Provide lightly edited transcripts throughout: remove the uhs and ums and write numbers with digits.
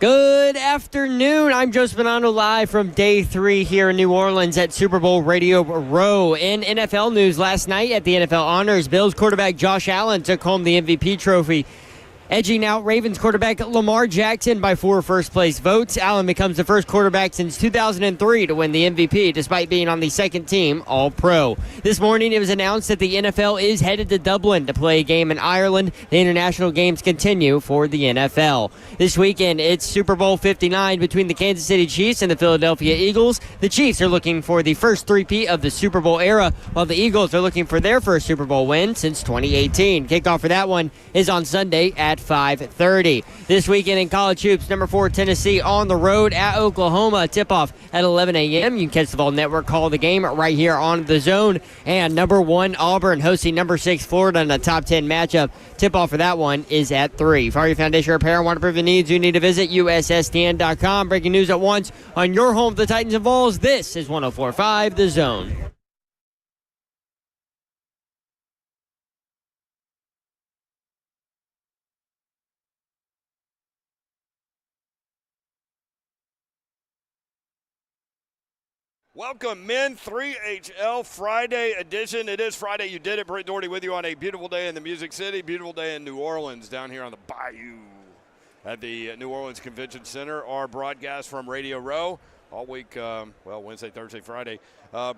Good afternoon. I'm Joe Spinano live from day 3 here in New Orleans at Super Bowl Radio Row. In NFL news last night at the NFL Honors, Bills quarterback Josh Allen took home the MVP trophy, edging out Ravens quarterback Lamar Jackson by 4 first-place votes. Allen becomes the first quarterback since 2003 to win the MVP, despite being on the second team All-Pro. This morning, it was announced that the NFL is headed to Dublin to play a game in Ireland. The international games continue for the NFL. This weekend, it's Super Bowl 59 between the Kansas City Chiefs and the Philadelphia Eagles. The Chiefs are looking for the first three-peat of the Super Bowl era, while the Eagles are looking for their first Super Bowl win since 2018. Kickoff for that one is on Sunday at 5:30. This weekend in college hoops, number 4 Tennessee on the road at Oklahoma. Tip-off at 11 a.m. You can catch the Vol Network call the game right here on The Zone. And number 1 Auburn hosting number 6 Florida in a top 10 matchup. Tip-off for that one is at 3. For all your foundation repair and waterproofing needs, you need to visit USSTN.com. Breaking news at once on your home for the Titans and Vols. This is 104.5 The Zone. Welcome, men. 3HL Friday edition. It is Friday. You did it. Britt Doherty with you on a beautiful day in the Music City, beautiful day in New Orleans, down here on the Bayou at the New Orleans Convention Center. Our broadcast from Radio Row all week, Wednesday, Thursday, Friday,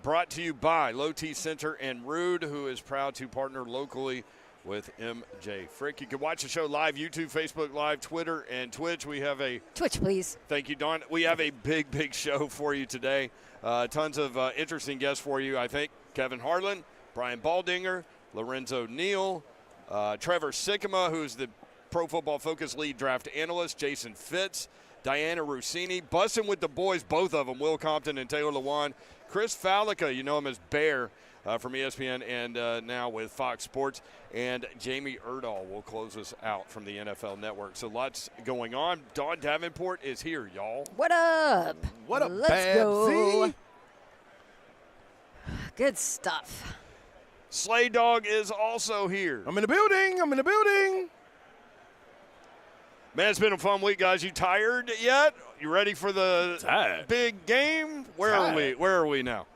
brought to you by Low T Center and Rude, who is proud to partner locally with MJ Frick. You can watch the show live, YouTube, Facebook Live, Twitter, and Twitch. We have a Twitch, please. Thank you, Dawn. We have a big show for you today. Tons of interesting guests for you, I think. Kevin Harlan, Brian Baldinger, Lorenzo Neal, Trevor Sikkema, who's the Pro Football Focus lead draft analyst, Jason Fitz, Dianna Russini, bussing with the boys, both of them, Will Compton and Taylor Lewan. Chris Fallica, you know him as Bear from ESPN and now with Fox Sports. And Jamie Erdahl will close us out from the NFL Network. So lots going on. Dawn Davenport is here, y'all. What up? What up, Let's go. Good stuff. Slay Dog is also here. I'm in the building. Man, it's been a fun week, guys. You tired yet? You ready for the big game? Where are we now?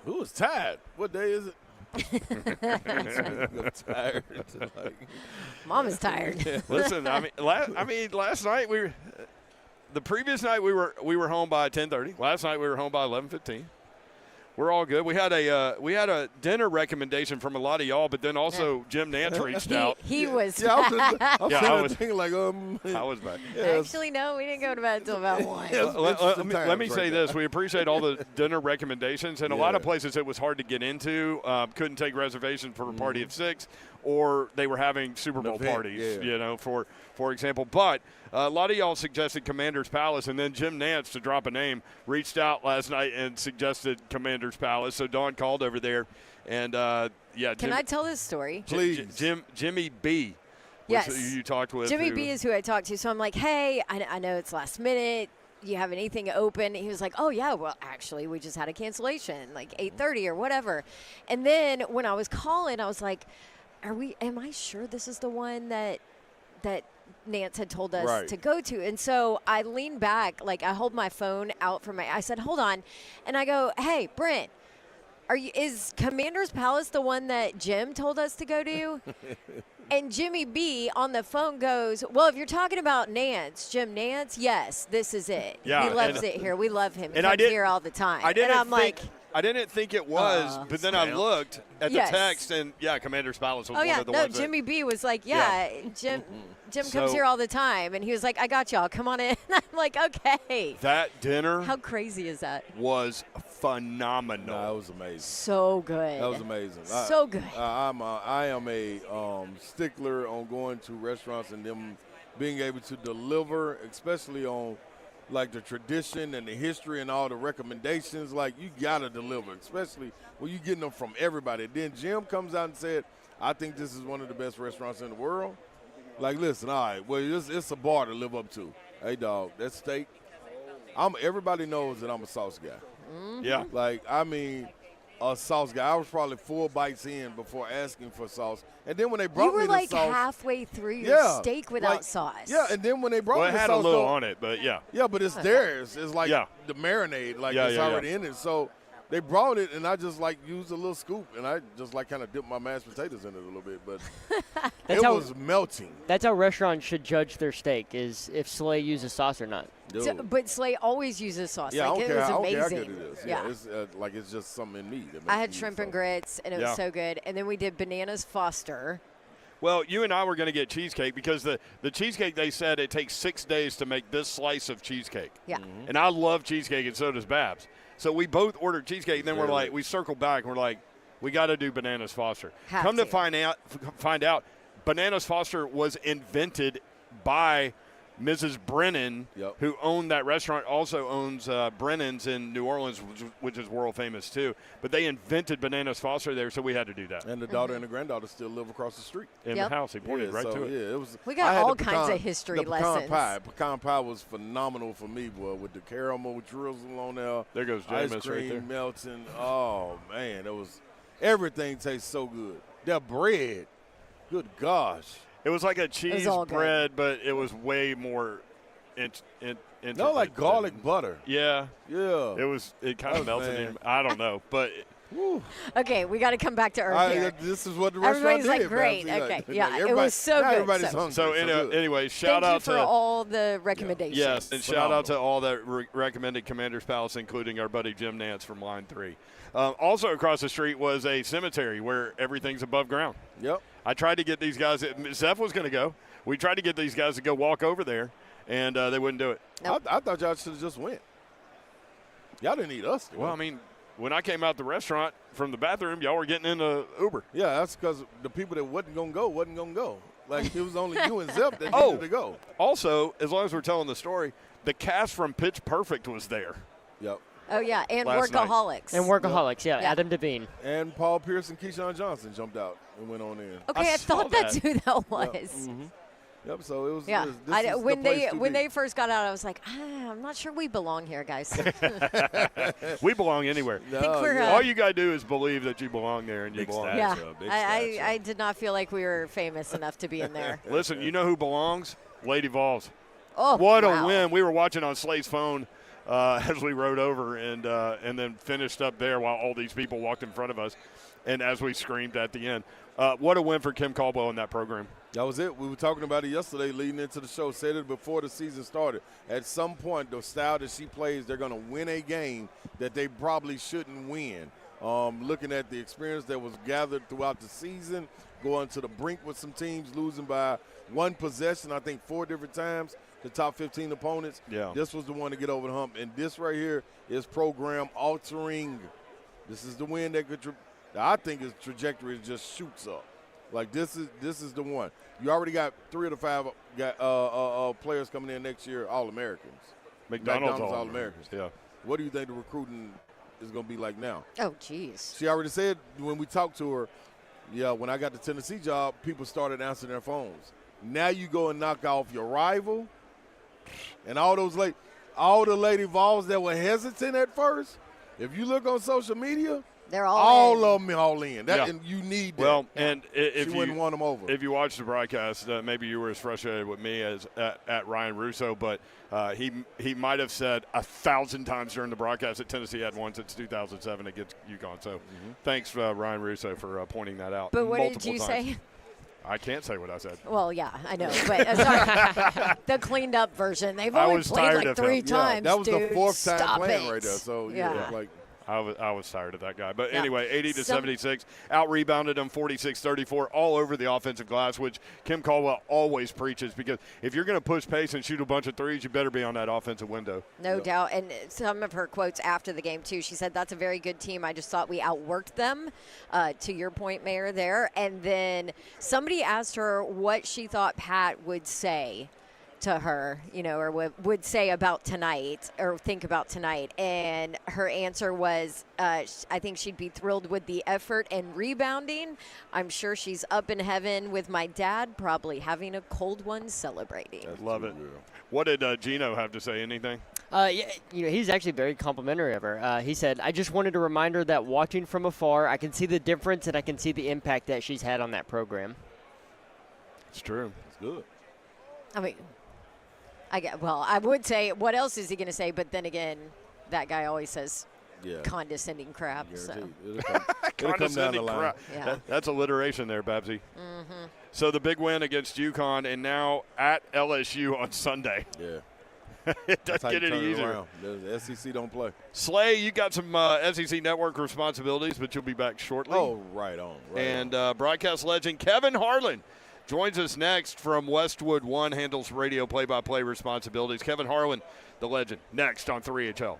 Who is tired? What day is it? I'm tired. Mom is tired. Listen, last night the previous night we were home by 10:30. Last night we were home by 11:15. We're all good. We had a dinner recommendation from a lot of y'all, but then also Jim Nance reached out. He was. I was thinking like, I was back. Actually, no, we didn't go to bed until about 1. Let me say this. We appreciate all the dinner recommendations. And a lot of places it was hard to get into. Couldn't take reservations for a party of 6, or they were having Super Bowl parties, for example. But a lot of y'all suggested Commander's Palace, and then Jim Nance, to drop a name, reached out last night and suggested Commander's Palace. So Dawn called over there. And, Can I tell this story? Please. Jimmy B. Yes. Who you talked with. Jimmy B is who I talked to. So I'm like, hey, I know it's last minute. Do you have anything open? He was like, oh, yeah, well, actually, we just had a cancellation, like 8:30 or whatever. And then when I was calling, I was like, am I sure this is the one that Nance had told us to go to? And so I leaned back, like I hold my phone out from I said, hold on. And I go, hey, Brent, is Commander's Palace the one that Jim told us to go to? And Jimmy B on the phone goes, well, if you're talking about Nance, Jim Nance, yes, this is it. Yeah, he loves it here. We love him. He and comes here all the time. I didn't think it was, but then I looked at the text, and Commander's Palace was one of the ones. Jimmy B was like, Jim comes here all the time, and he was like, I got y'all, come on in. I'm like, okay. That dinner. How crazy is that? Was phenomenal. That was amazing. So good. That was amazing. So good. I am a stickler on going to restaurants and them being able to deliver, especially on like the tradition and the history and all the recommendations. Like, you gotta deliver, especially when you're getting them from everybody. Then Jim comes out and said, I think this is one of the best restaurants in the world. Like, listen, all right, well, it's a bar to live up to. Hey, dog, that steak. Everybody knows that I'm a sauce guy. Yeah. Like, I mean, a sauce guy. I was probably 4 bites in before asking for sauce. And then when they brought me the sauce. You were like halfway through your steak without sauce. Yeah, and then when they brought me the sauce. Well, it had a little on it, but yeah. Yeah, but it's theirs. It's like the marinade. Like it's already in it. So they brought it, and I just like used a little scoop, and I just like kind of dipped my mashed potatoes in it a little bit, but it was melting. That's how restaurants should judge their steak, is if Slay uses sauce or not. So, but Slay always uses sauce. Yeah, like, I don't care how amazing. good it is. Yeah, it's like it's just something in me. I had shrimp and grits, and it was so good. And then we did bananas Foster. Well, you and I were going to get cheesecake because the cheesecake, they said it takes 6 days to make this slice of cheesecake. Yeah. Mm-hmm. And I love cheesecake, and so does Babs. So we both ordered cheesecake, and then we're like, we circled back, and we're like, we got to do Bananas Foster. Come to find out, Bananas Foster was invented by Mrs. Brennan, who owned that restaurant, also owns Brennan's in New Orleans, which is world famous too. But they invented Bananas Foster there, so we had to do that. And the daughter and the granddaughter still live across the street. In the house. He pointed right to it. Yeah, it was. We got all kinds of history lessons. Pecan pie was phenomenal for me, boy, with the caramel drizzle on there. There goes ice Jameis cream right there. melting. Oh, man, everything tastes so good. That bread, good gosh. It was like a cheese bread, but it was way more no, like garlic butter. Yeah. Yeah. It kind of melted in. I don't know, but. Okay, we got to come back to Earth here. This is what the restaurant did. Everybody's like, great. Okay, it was so good. Everybody's hungry. So anyway, shout out to for all the recommendations. Yes, and shout out to all that recommended Commander's Palace, including our buddy Jim Nance from Line 3. Also across the street was a cemetery where everything's above ground. Yep. I tried to get these guys. Zeph was going to go. We tried to get these guys to go walk over there, and they wouldn't do it. Nope. I thought y'all should have just went. Y'all didn't need us. Well, I mean, when I came out the restaurant from the bathroom, y'all were getting in the Uber. Yeah, that's because the people that wasn't going to go. Like, it was only you and Zep that needed to go. Also, as long as we're telling the story, the cast from Pitch Perfect was there. Yep. Oh, yeah, and Last Workaholics. And Workaholics, Adam Devine. And Paul Pierce and Keyshawn Johnson jumped out and went on in. Okay, I thought that's who that was. Yep. Mm-hmm. Yep, so it was. Yeah, when they first got out, I was like, I'm not sure we belong here, guys. We belong anywhere. All you gotta do is believe that you belong there, and you belong. Yeah, I did not feel like we were famous enough to be in there. Listen, you know who belongs? Lady Vols. Oh, what a win! We were watching on Slay's phone as we rode over, and then finished up there while all these people walked in front of us, and as we screamed at the end. What a win for Kim Caldwell in that program. That was it. We were talking about it yesterday leading into the show. Said it before the season started. At some point, the style that she plays, they're going to win a game that they probably shouldn't win. Looking at the experience that was gathered throughout the season, going to the brink with some teams, losing by one possession, I think 4 different times, the top 15 opponents. Yeah. This was the one to get over the hump. And this right here is program altering. This is the win that could I think his trajectory just shoots up. Like, this is the one. You already got 3 of the 5 players coming in next year, All-Americans. McDonald's All-Americans. Yeah. What do you think the recruiting is going to be like now? Oh, geez. She already said when we talked to her, when I got the Tennessee job, people started answering their phones. Now you go and knock off your rival and all the Lady Vols that were hesitant at first. If you look on social media, they're all of them all in. And you need that. Well, and if you wouldn't want them over. If you watch the broadcast, maybe you were as frustrated with me as at Ryan Russo, but he might have said 1,000 times during the broadcast that Tennessee had won since 2007 against UConn. So thanks, Ryan Russo, for pointing that out. But what did you times. say? I can't say what I said. Well, yeah, I know. But sorry, the cleaned up version. They've only played like 3 times. That was dude. the 4th time Stop playing it. right there. So like. I was tired of that guy. But anyway, 80-76, out-rebounded them 46-34 all over the offensive glass, which Kim Caldwell always preaches, because if you're going to push pace and shoot a bunch of threes, you better be on that offensive window. No doubt. And some of her quotes after the game, too. She said, that's a very good team. I just thought we outworked them, to your point, Mayor, there. And then somebody asked her what she thought Pat would say to her, or would say about tonight or think about tonight. And her answer was, I think she'd be thrilled with the effort and rebounding. I'm sure she's up in heaven with my dad, probably having a cold one celebrating. I love it. What did Gino have to say? Anything? Yeah, he's actually very complimentary of her. He said, "I just wanted to remind her that watching from afar, I can see the difference and I can see the impact that she's had on that program." It's true. It's good. I mean, I would say, what else is he going to say? But then again, that guy always says condescending crap. So. It'll come down the line. Yeah. That's alliteration there, Babsy. Mm-hmm. So the big win against UConn, and now at LSU on Sunday. Yeah. It doesn't get any easier. The SEC don't play. Slay, you got some SEC Network responsibilities, but you'll be back shortly. Oh, right on. And broadcast legend Kevin Harlan joins us next from Westwood One, handles radio play-by-play responsibilities. Kevin Harlan, the legend, next on 3HL.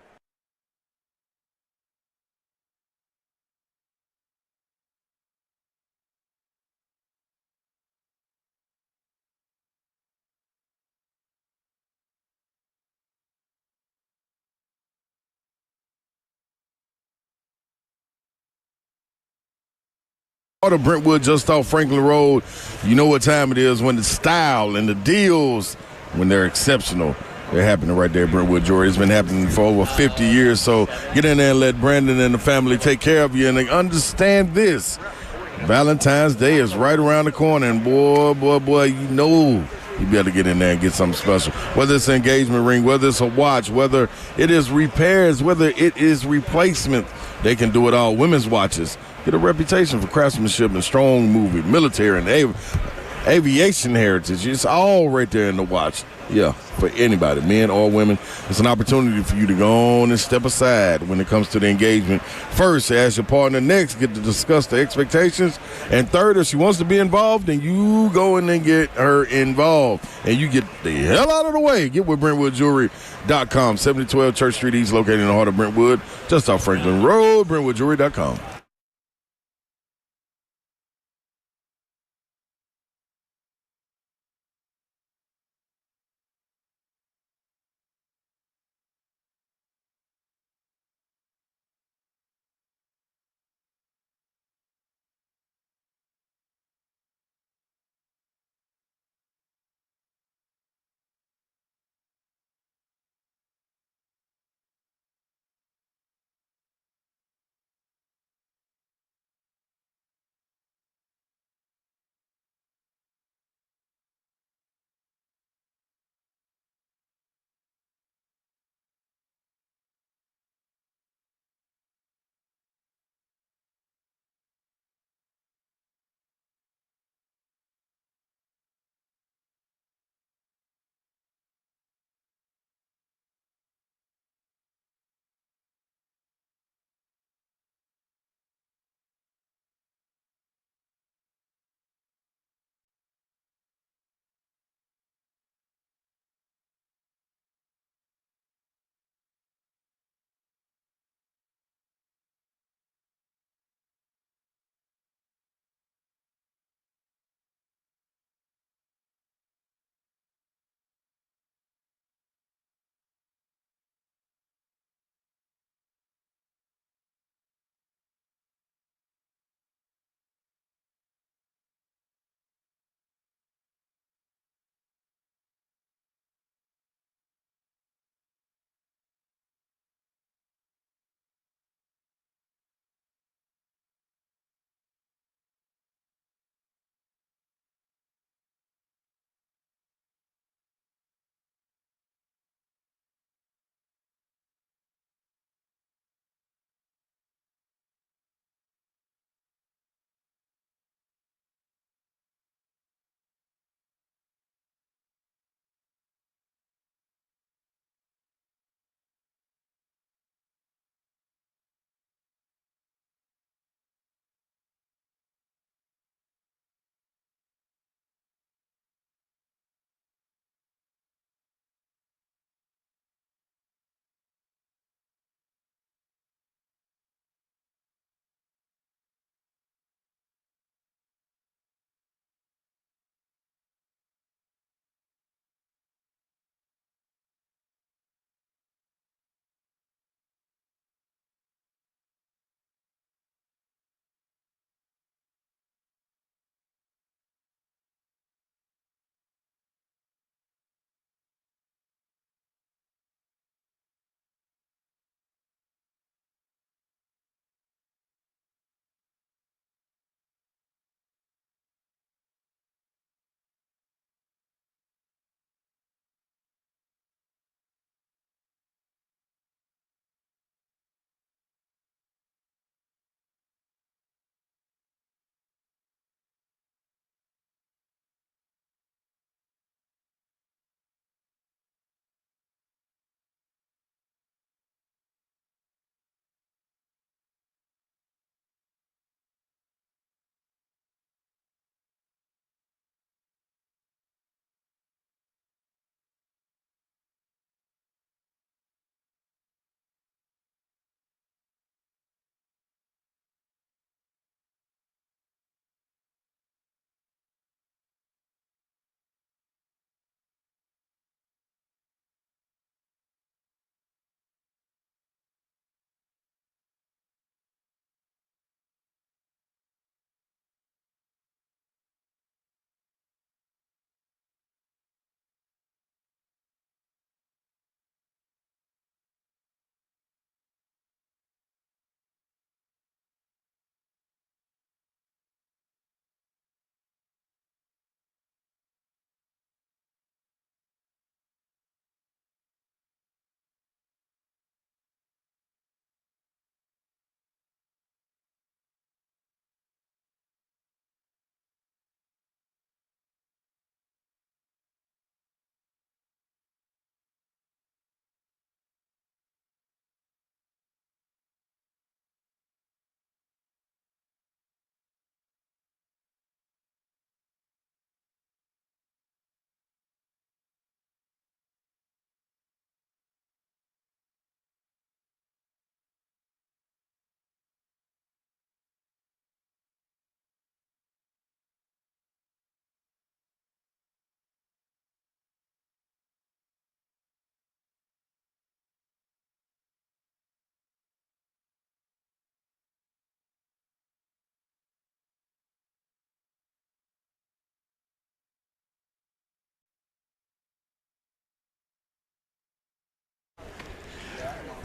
Out of Brentwood, just off Franklin Road. You know what time it is when the style and the deals, when they're exceptional. They're happening right there at Brentwood Jewelry. It's been happening for over 50 years. So get in there and let Brandon and the family take care of you. And they understand this. Valentine's Day is right around the corner. And boy, you know you better get in there and get something special. Whether it's an engagement ring, whether it's a watch, whether it is repairs, whether it is replacement, they can do it all. Women's watches get a reputation for craftsmanship and strong movement, military and aviation heritage. It's all right there in the watch. Yeah, for anybody, men or women. It's an opportunity for you to go on and step aside when it comes to the engagement. First, ask your partner. Next, get to discuss the expectations. And third, if she wants to be involved, then you go in and get her involved. And you get the hell out of the way. Get with BrentwoodJewelry.com. 7012 Church Street East, located in the heart of Brentwood, just off Franklin Road, BrentwoodJewelry.com.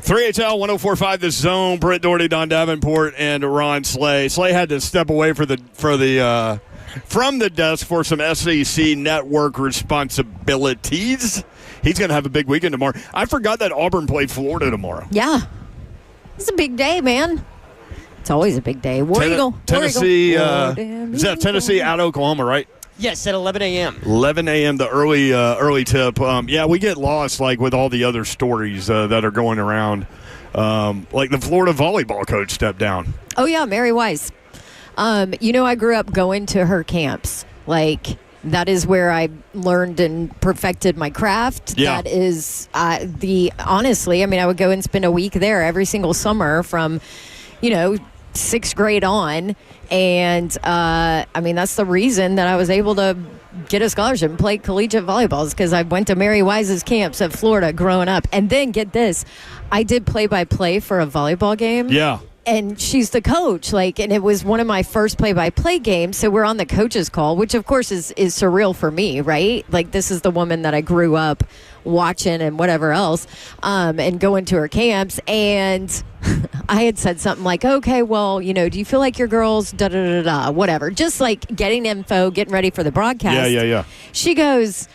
3HL 104.5 The Zone. Britt Doherty, Don Davenport, and Ron Slay. Slay had to step away from the desk for some SEC network responsibilities. He's going to have a big weekend tomorrow. I forgot that Auburn played Florida tomorrow. Yeah. It's a big day, man. It's always a big day. War Eagle. Tennessee. Is that Tennessee at Oklahoma, right? Yes, at 11 a.m. 11 a.m. the early tip. We get lost like with all the other stories that are going around. Like the Florida volleyball coach stepped down. Oh, yeah, Mary Weiss. I grew up going to her camps. Like, that is where I learned and perfected my craft. Yeah. That is honestly, I would go and spend a week there every single summer from, 6th grade on. And, that's the reason that I was able to get a scholarship and play collegiate volleyball, because I went to Mary Wise's camps at Florida growing up. And then, get this, I did play-by-play for a volleyball game. Yeah. And she's the coach, and it was one of my first play-by-play games. So we're on the coach's call, which of course is surreal for me, right? Like, this is the woman that I grew up watching and whatever else, and going to her camps. And I had said something like, okay, well, do you feel like your girls, da-da-da-da, whatever. Just like getting info, getting ready for the broadcast. Yeah. She goes,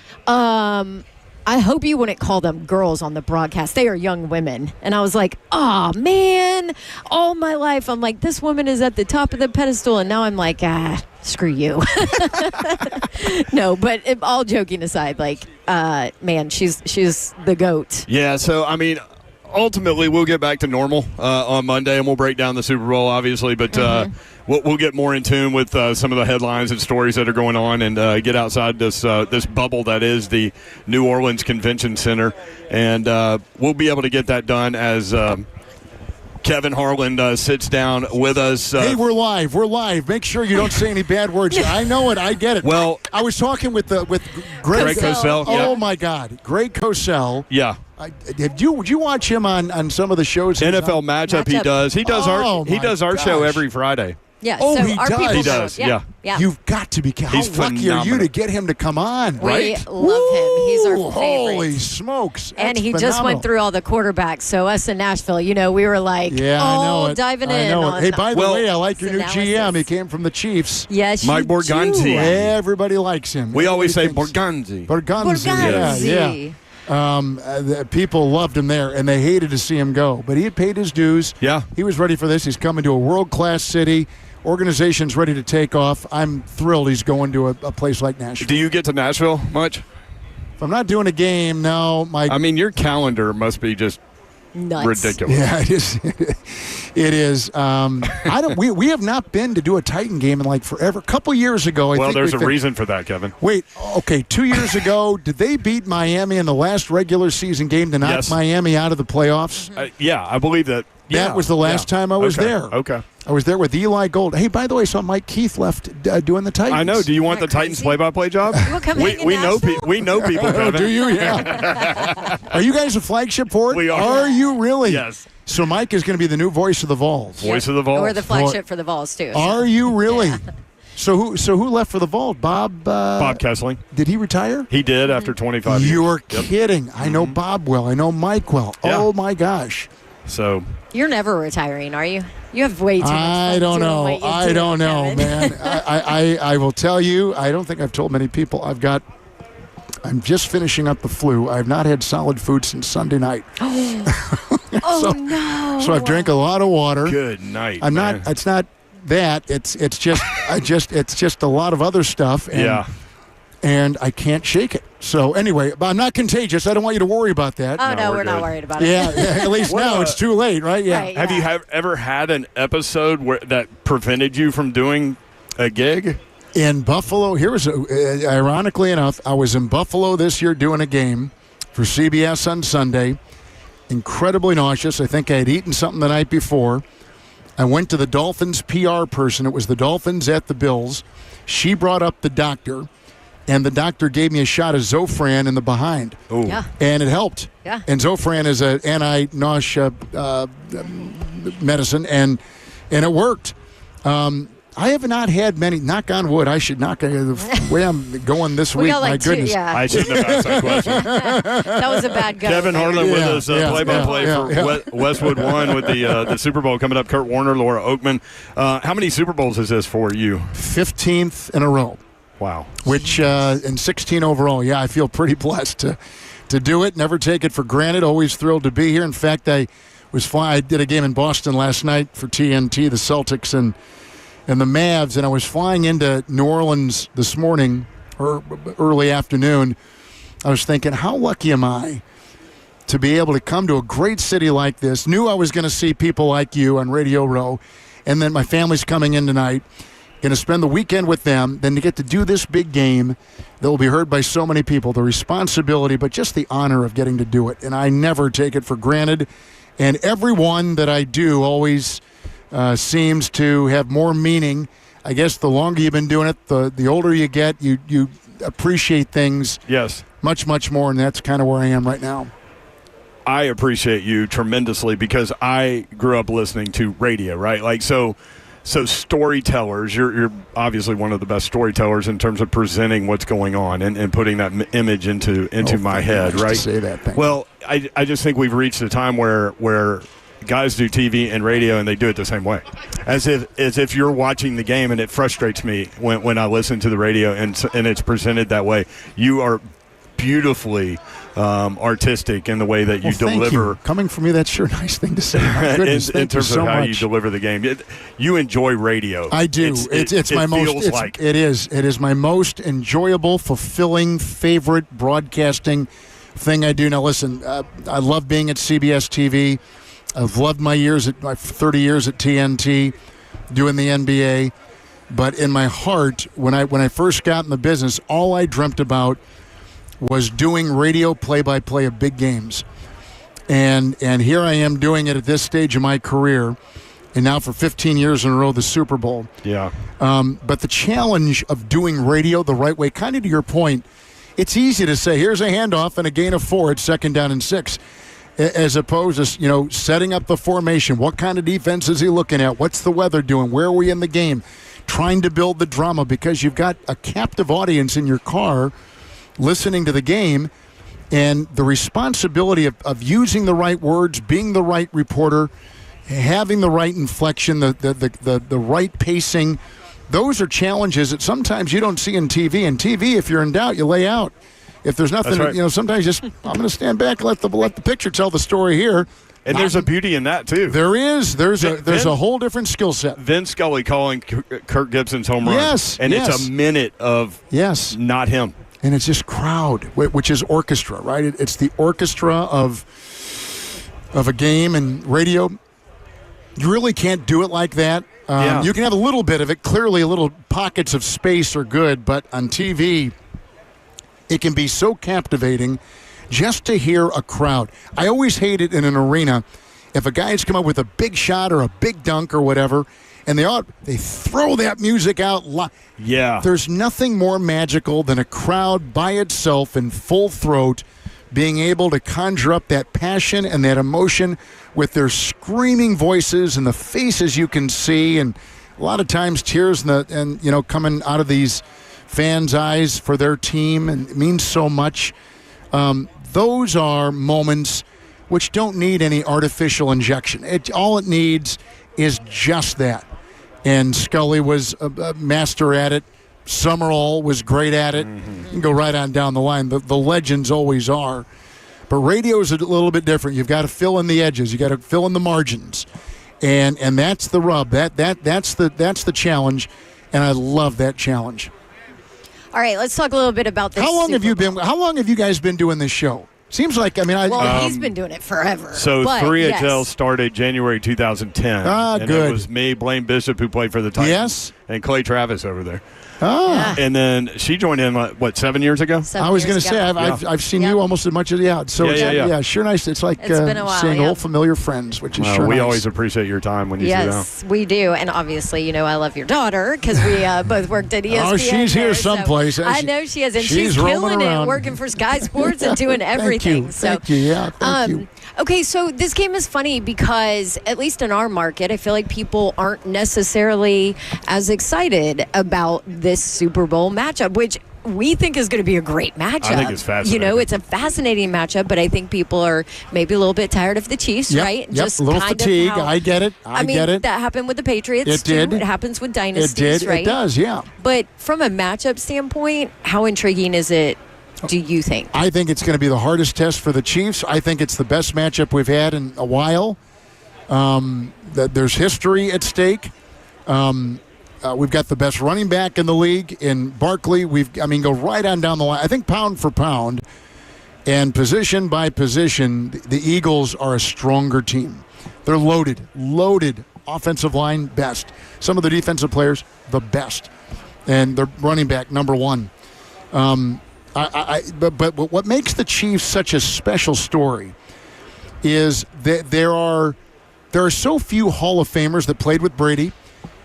I hope you wouldn't call them girls on the broadcast. They are young women. And I was like, oh, man, all my life I'm like, this woman is at the top of the pedestal. And now I'm like, screw you. No, but all joking aside, man, she's the GOAT. Yeah, so, ultimately we'll get back to normal on Monday, and we'll break down the Super Bowl, obviously. But we'll get more in tune with some of the headlines and stories that are going on, and get outside this bubble that is the New Orleans Convention Center. And we'll be able to get that done as Kevin Harlan sits down with us. Hey, we're live. Make sure you don't say any bad words. I know it. I get it. Well, I was talking with Greg Cosell. Oh, my God. Greg Cosell. Yeah. Would you watch him on some of the shows? NFL matchup he does. He does our show every Friday. Yeah, oh, so he our does. people He does, know. yeah. You've got to be. How He's lucky are you phenomenal. to get him to come on, right? We love him. He's our favorite. Holy smokes. And That's he just phenomenal. went through all the quarterbacks. So us in Nashville, we were like, I know it. diving I in. know it. On Hey, by the way, I like your new analysis. GM. He came from the Chiefs. Yes, Mike you Borgonzi. do. Everybody likes him. We always say Everybody Borgonzi. thinks- Borgonzi. Borgonzi. Yeah. The people loved him there, and they hated to see him go. But he had paid his dues. Yeah. He was ready for this. He's coming to a world-class city. Organization's ready to take off. I'm thrilled he's going to a place like Nashville. Do you get to Nashville much? If I'm not doing a game, no. Your calendar must be just Nuts. ridiculous. Yeah, it is. It is. We have not been to do a Titan game in forever. A couple years ago, I think. There's a reason for that, Kevin. Wait, okay, 2 years ago, did they beat Miami in the last regular season game to knock Yes. Miami out of the playoffs? Yeah, I believe that. That was the last time I was there. Okay. I was there with Eli Gold. Hey, by the way, I saw Mike Keith left doing the Titans. I know. Do you want the Isn't that Titans crazy? play-by-play job? You wanna come hang in we know Nashville? we know people, Oh, Kevin. do you? Yeah. Are you guys a flagship for it? We are. Are you really? Yes. So Mike is going to be the new voice of the Vols. Voice of the Vols. Or the flagship for the Vols, too. Are you really? So who left for the Vols? Bob Kessling. Did he retire? He did after 25 years. You're kidding. I know Bob well. I know Mike well. Yeah. Oh, my gosh. So You're never retiring, are you? You have way too much fun I don't doing know. what you I do, don't know, Kevin. man. I will tell you, I don't think I've told many people. I'm just finishing up the flu. I've not had solid food since Sunday night. Oh, no. So I've drank a lot of water. good night. I'm man. not. It's not that. It's just. It's just a lot of other stuff. And, Yeah. And I can't shake it. So anyway, but I'm not contagious. I don't want you to worry about that. Oh, no, we're we're not good. worried about it. Yeah, at least What now about- it's too late, right? Yeah. Right. Have you Yeah. ever had an episode that prevented you from doing a gig? In Buffalo, ironically enough, I was in Buffalo this year doing a game for CBS on Sunday. Incredibly nauseous. I think I had eaten something the night before. I went to the Dolphins PR person. It was the Dolphins at the Bills. She brought up the doctor, and the doctor gave me a shot of Zofran in the behind. Oh. Yeah. And it helped. Yeah. And Zofran is an anti-nausea medicine, and it worked. I have not had many. Knock on wood. I should knock. The way I'm going this week. got like my goodness. two, yeah. I shouldn't have asked that question. That was a bad go. Kevin Harlan with us, Yeah, play-by-play for Westwood One with the Super Bowl coming up. Kurt Warner, Laura Oakman. How many Super Bowls is this for you? 15th in a row. Wow. Which and 16 overall. Yeah, I feel pretty blessed to do it. Never take it for granted. Always thrilled to be here. In fact, I did a game in Boston last night for TNT, the Celtics and the Mavs, and I was flying into New Orleans this morning or early afternoon. I was thinking, how lucky am I to be able to come to a great city like this? Knew I was going to see people like you on Radio Row, and then my family's coming in tonight. Going to spend the weekend with them, then to get to do this big game that will be heard by so many people. The responsibility, but just the honor of getting to do it. And I never take it for granted. And everyone that I do always seems to have more meaning. I guess the longer you've been doing it, the older you get, you appreciate things much, much more. And that's kind of where I am right now. I appreciate you tremendously because I grew up listening to radio, right? Like, so storytellers, you're obviously one of the best storytellers in terms of presenting what's going on and putting that image into my head, right? To say that, well, I just think we've reached a time where guys do TV and radio and they do it the same way, as if you're watching the game, and it frustrates me when I listen to the radio and it's presented that way. You are beautifully artistic in the way that you deliver. Thank you. Coming from you, that's sure a nice thing to say. My goodness, in terms of how you deliver the game. You enjoy radio. I do. It's my most. It is my most enjoyable, fulfilling, favorite broadcasting thing I do. Now listen, I love being at CBS TV. I've loved my 30 years at TNT, doing the NBA. But in my heart, when I first got in the business, all I dreamt about was doing radio play-by-play of big games. And here I am doing it at this stage of my career, and now for 15 years in a row, the Super Bowl. Yeah. But the challenge of doing radio the right way, kind of to your point, it's easy to say, here's a handoff and a gain of 4, it's 2nd down and 6. As opposed to, setting up the formation. What kind of defense is he looking at? What's the weather doing? Where are we in the game? Trying to build the drama because you've got a captive audience in your car listening to the game, and the responsibility of using the right words, being the right reporter, having the right inflection, the right pacing. Those are challenges that sometimes you don't see in TV. In TV, if you're in doubt, you lay out. If there's nothing, right. Sometimes just I'm going to stand back and let the picture tell the story here. And there's a beauty in that too. There is. There's a whole different skill set. Vin Scully calling Kirk Gibson's home run. Yes, and it's a minute of not him. And it's just crowd, which is orchestra, right? It's the orchestra of a game, and radio. You really can't do it like that. You can have a little bit of it. Clearly, little pockets of space are good, but on TV, it can be so captivating just to hear a crowd. I always hate it in an arena if a guy's come up with a big shot or a big dunk or whatever, and they throw that music out. Yeah. There's nothing more magical than a crowd by itself in full throat being able to conjure up that passion and that emotion with their screaming voices and the faces you can see, and a lot of times tears and coming out of these fans' eyes for their team, and it means so much. Those are moments which don't need any artificial injection. All it needs is just that. And Scully was a master at it. Summerall was great at it. You can go right on down the line. The legends always are. But radio is a little bit different. You've got to fill in the edges. You got to fill in the margins. And that's the rub. That's the challenge. And I love that challenge. All right, let's talk a little bit about this. How long have you guys been doing this show? Seems like, he's been doing it forever. So 3HL started January 2010. And good. It was me, Blaine Bishop, who played for the Titans. Yes. And Clay Travis over there. Oh. And then she joined in, 7 years ago? I was going to say, I've seen you almost as much as So it's sure nice. It's like been a while, seeing old familiar friends, which is sure we nice. always appreciate your time when you sit down. Yes, we do. And obviously, I love your daughter because we both worked at ESPN. Oh, she's here someplace. So I know she is. And she's killing it, working for Sky Sports and doing everything. Thank you. Yeah, thank you. Okay, so this game is funny because, at least in our market, I feel like people aren't necessarily as excited about this Super Bowl matchup, which we think is going to be a great matchup. I think it's fascinating. It's a fascinating matchup, but I think people are maybe a little bit tired of the Chiefs, right? Yep, a little fatigue. I get it. I mean, get it. That happened with the Patriots, It did. too. It happens with dynasties, It did. right? It does, yeah. But from a matchup standpoint, how intriguing is it, do you think? I think it's going to be the hardest test for the Chiefs. I think it's the best matchup we've had in a while. There's history at stake. We've got the best running back in the league in Barkley. Go right on down the line. I think pound for pound and position by position, the Eagles are a stronger team. They're loaded offensive line, best. Some of the defensive players, the best. And they're running back, number one. But what makes the Chiefs such a special story is that there are so few Hall of Famers that played with Brady.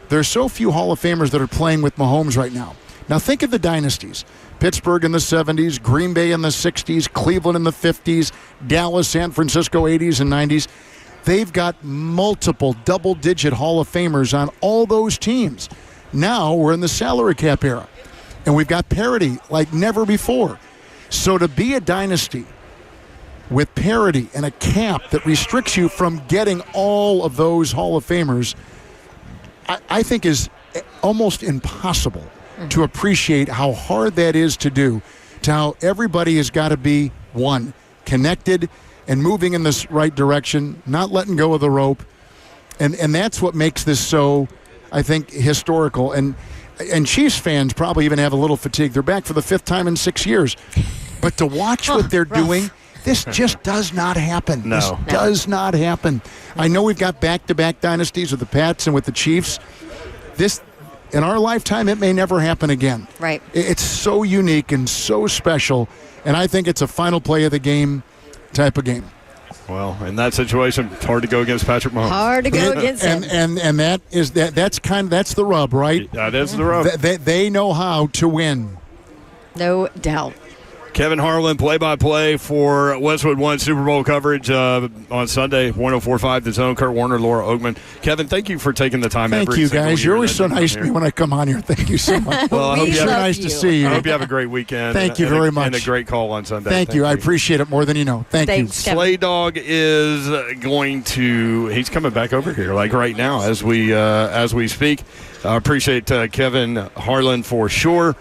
There are so few Hall of Famers that are playing with Mahomes right now. Now think of the dynasties. Pittsburgh in the 70s, Green Bay in the 60s, Cleveland in the 50s, Dallas, San Francisco 80s and 90s. They've got multiple double-digit Hall of Famers on all those teams. Now we're in the salary cap era. And we've got parity like never before. So to be a dynasty with parity and a cap that restricts you from getting all of those Hall of Famers, I think is almost impossible to appreciate how hard that is to do, to how everybody has got to be one, connected and moving in this right direction, not letting go of the rope. And that's what makes this so, I think, historical. And Chiefs fans probably even have a little fatigue. They're back for the 5th time in 6 years. But to watch what they're doing, this just does not happen. No. This does not happen. I know we've got back-to-back dynasties with the Pats and with the Chiefs. This, in our lifetime, it may never happen again. Right. It's so unique and so special, and I think it's a final play of the game type of game. Well, in that situation, it's hard to go against Patrick Mahomes. Hard to go against him. And that's the rub, right? That is the rub. They know how to win. No doubt. Kevin Harlan, play-by-play for Westwood One Super Bowl coverage on Sunday, 104.5 The Zone. Kurt Warner, Laura Oakman. Kevin, thank you for taking the time. Thank you, guys. You're always so nice to me when I come on here. Thank you so much. Well, I hope it's nice to see you. I hope you have a great weekend. Thank you very much. And a great call on Sunday. Thank you. I appreciate it more than you know. Thanks, you. Slay Dog is going to – he's coming back over here like right now as we speak. I appreciate Kevin Harlan for sure.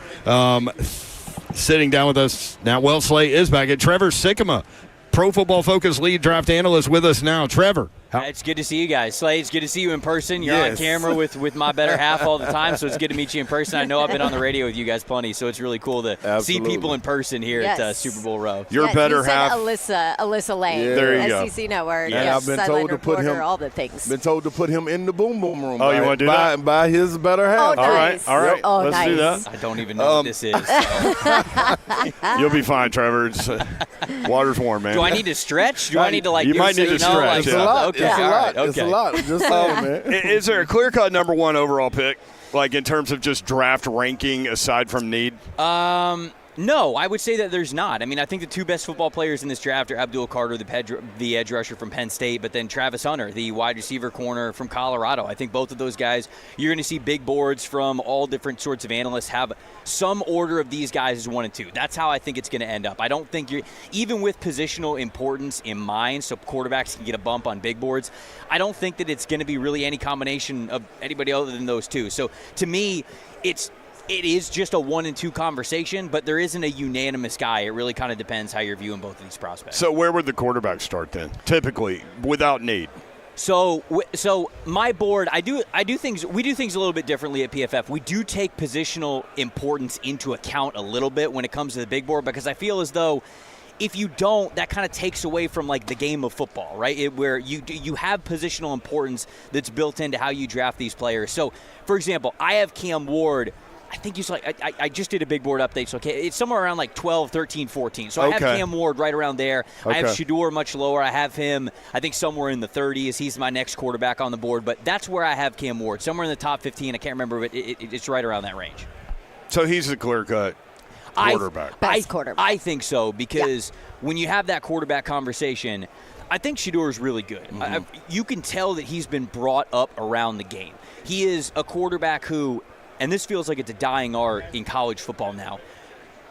Sitting down with us now, Will Slay is back. And Trevor Sikkema, Pro Football Focus lead draft analyst, with us now. Trevor. It's good to see you guys. Slay, it's good to see you in person. You're on camera with my better half all the time, so it's good to meet you in person. I know I've been on the radio with you guys plenty, so it's really cool to see people in person here at Super Bowl Row. Your better half. Alyssa Lane. Yeah. There you go. SEC Network. And I've been told to put him, all the things. Been told to put him in the boom boom room. Oh, you want to do that? By his better half. Oh, nice. All right. Oh, Let's do nice. that. I don't even know what this is. So. You'll be fine, Trevor. It's, water's warm, man. Do I need to stretch? Do I need to You might need to stretch. It's a lot. Okay, It's a all lot. right, It's a okay. lot. Just saying, man. Is there a clear-cut number one overall pick, like in terms of just draft ranking aside from need? No, I would say that there's not. I mean, I think the two best football players in this draft are Abdul Carter, the edge rusher from Penn State, but then Travis Hunter, the wide receiver corner from Colorado. I think both of those guys, you're going to see big boards from all different sorts of analysts have some order of these guys as 1 and 2. That's how I think it's going to end up. I don't think even with positional importance in mind, so quarterbacks can get a bump on big boards, I don't think that it's going to be really any combination of anybody other than those two. So to me, it is just a 1 and 2 conversation, but there isn't a unanimous guy. It really kind of depends how you're viewing both of these prospects. So where would the quarterback start then, typically, without need? So my board, we do things a little bit differently at PFF. We do take positional importance into account a little bit when it comes to the big board, because I feel as though if you don't, that kind of takes away from like the game of football, right? Where you have positional importance that's built into how you draft these players. So, for example, I have Cam Ward. I think he's like, I just did a big board update, so it's somewhere around like 12, 13, 14. So I have Cam Ward right around there. I have Shedeur much lower. I have him, I think, somewhere in the 30s. He's my next quarterback on the board, but that's where I have Cam Ward, somewhere in the top 15. I can't remember, but it's right around that range. So he's the clear-cut quarterback. Best quarterback. I think so, because when you have that quarterback conversation, I think Shedeur is really good. You can tell that he's been brought up around the game. He is a quarterback who, and this feels like it's a dying art in college football now,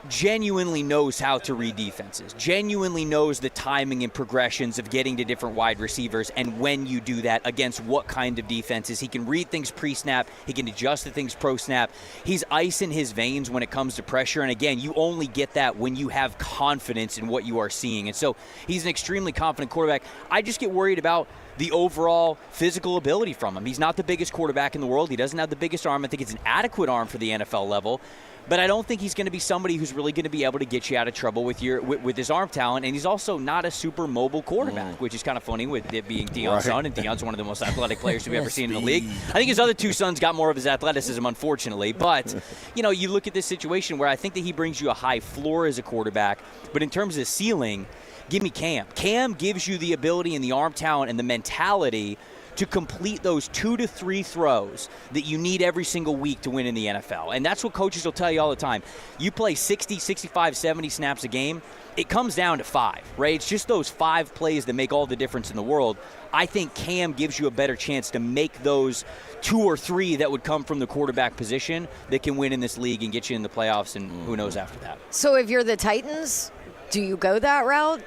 genuinely knows how to read defenses, genuinely knows the timing and progressions of getting to different wide receivers and when you do that against what kind of defenses. He can read things pre-snap. He can adjust to things pro-snap. He's ice in his veins when it comes to pressure. And again, you only get that when you have confidence in what you are seeing. And so he's an extremely confident quarterback. I just get worried about the overall physical ability from him. He's not the biggest quarterback in the world. He doesn't have the biggest arm. I think it's an adequate arm for the NFL level. But I don't think he's going to be somebody who's really going to be able to get you out of trouble with his arm talent. And he's also not a super mobile quarterback, which is kind of funny with it being Deion's son. And Deion's one of the most athletic players we've ever seen in the league. I think his other two sons got more of his athleticism, unfortunately. But, you look at this situation where I think that he brings you a high floor as a quarterback. But in terms of ceiling, give me Cam. Cam gives you the ability and the arm talent and the mentality to complete those 2 to 3 throws that you need every single week to win in the NFL. And that's what coaches will tell you all the time. You play 60, 65, 70 snaps a game, it comes down to 5, right? It's just those 5 plays that make all the difference in the world. I think Cam gives you a better chance to make those 2 or 3 that would come from the quarterback position that can win in this league and get you in the playoffs, and who knows after that. So if you're the Titans, do you go that route?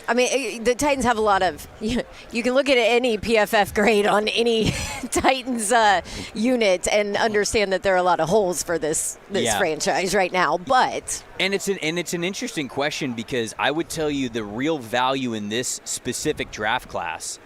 I mean, the Titans have a lot of – you can look at any PFF grade on any Titans unit and understand that there are a lot of holes for this franchise right now. But – And it's an interesting question, because I would tell you the real value in this specific draft class,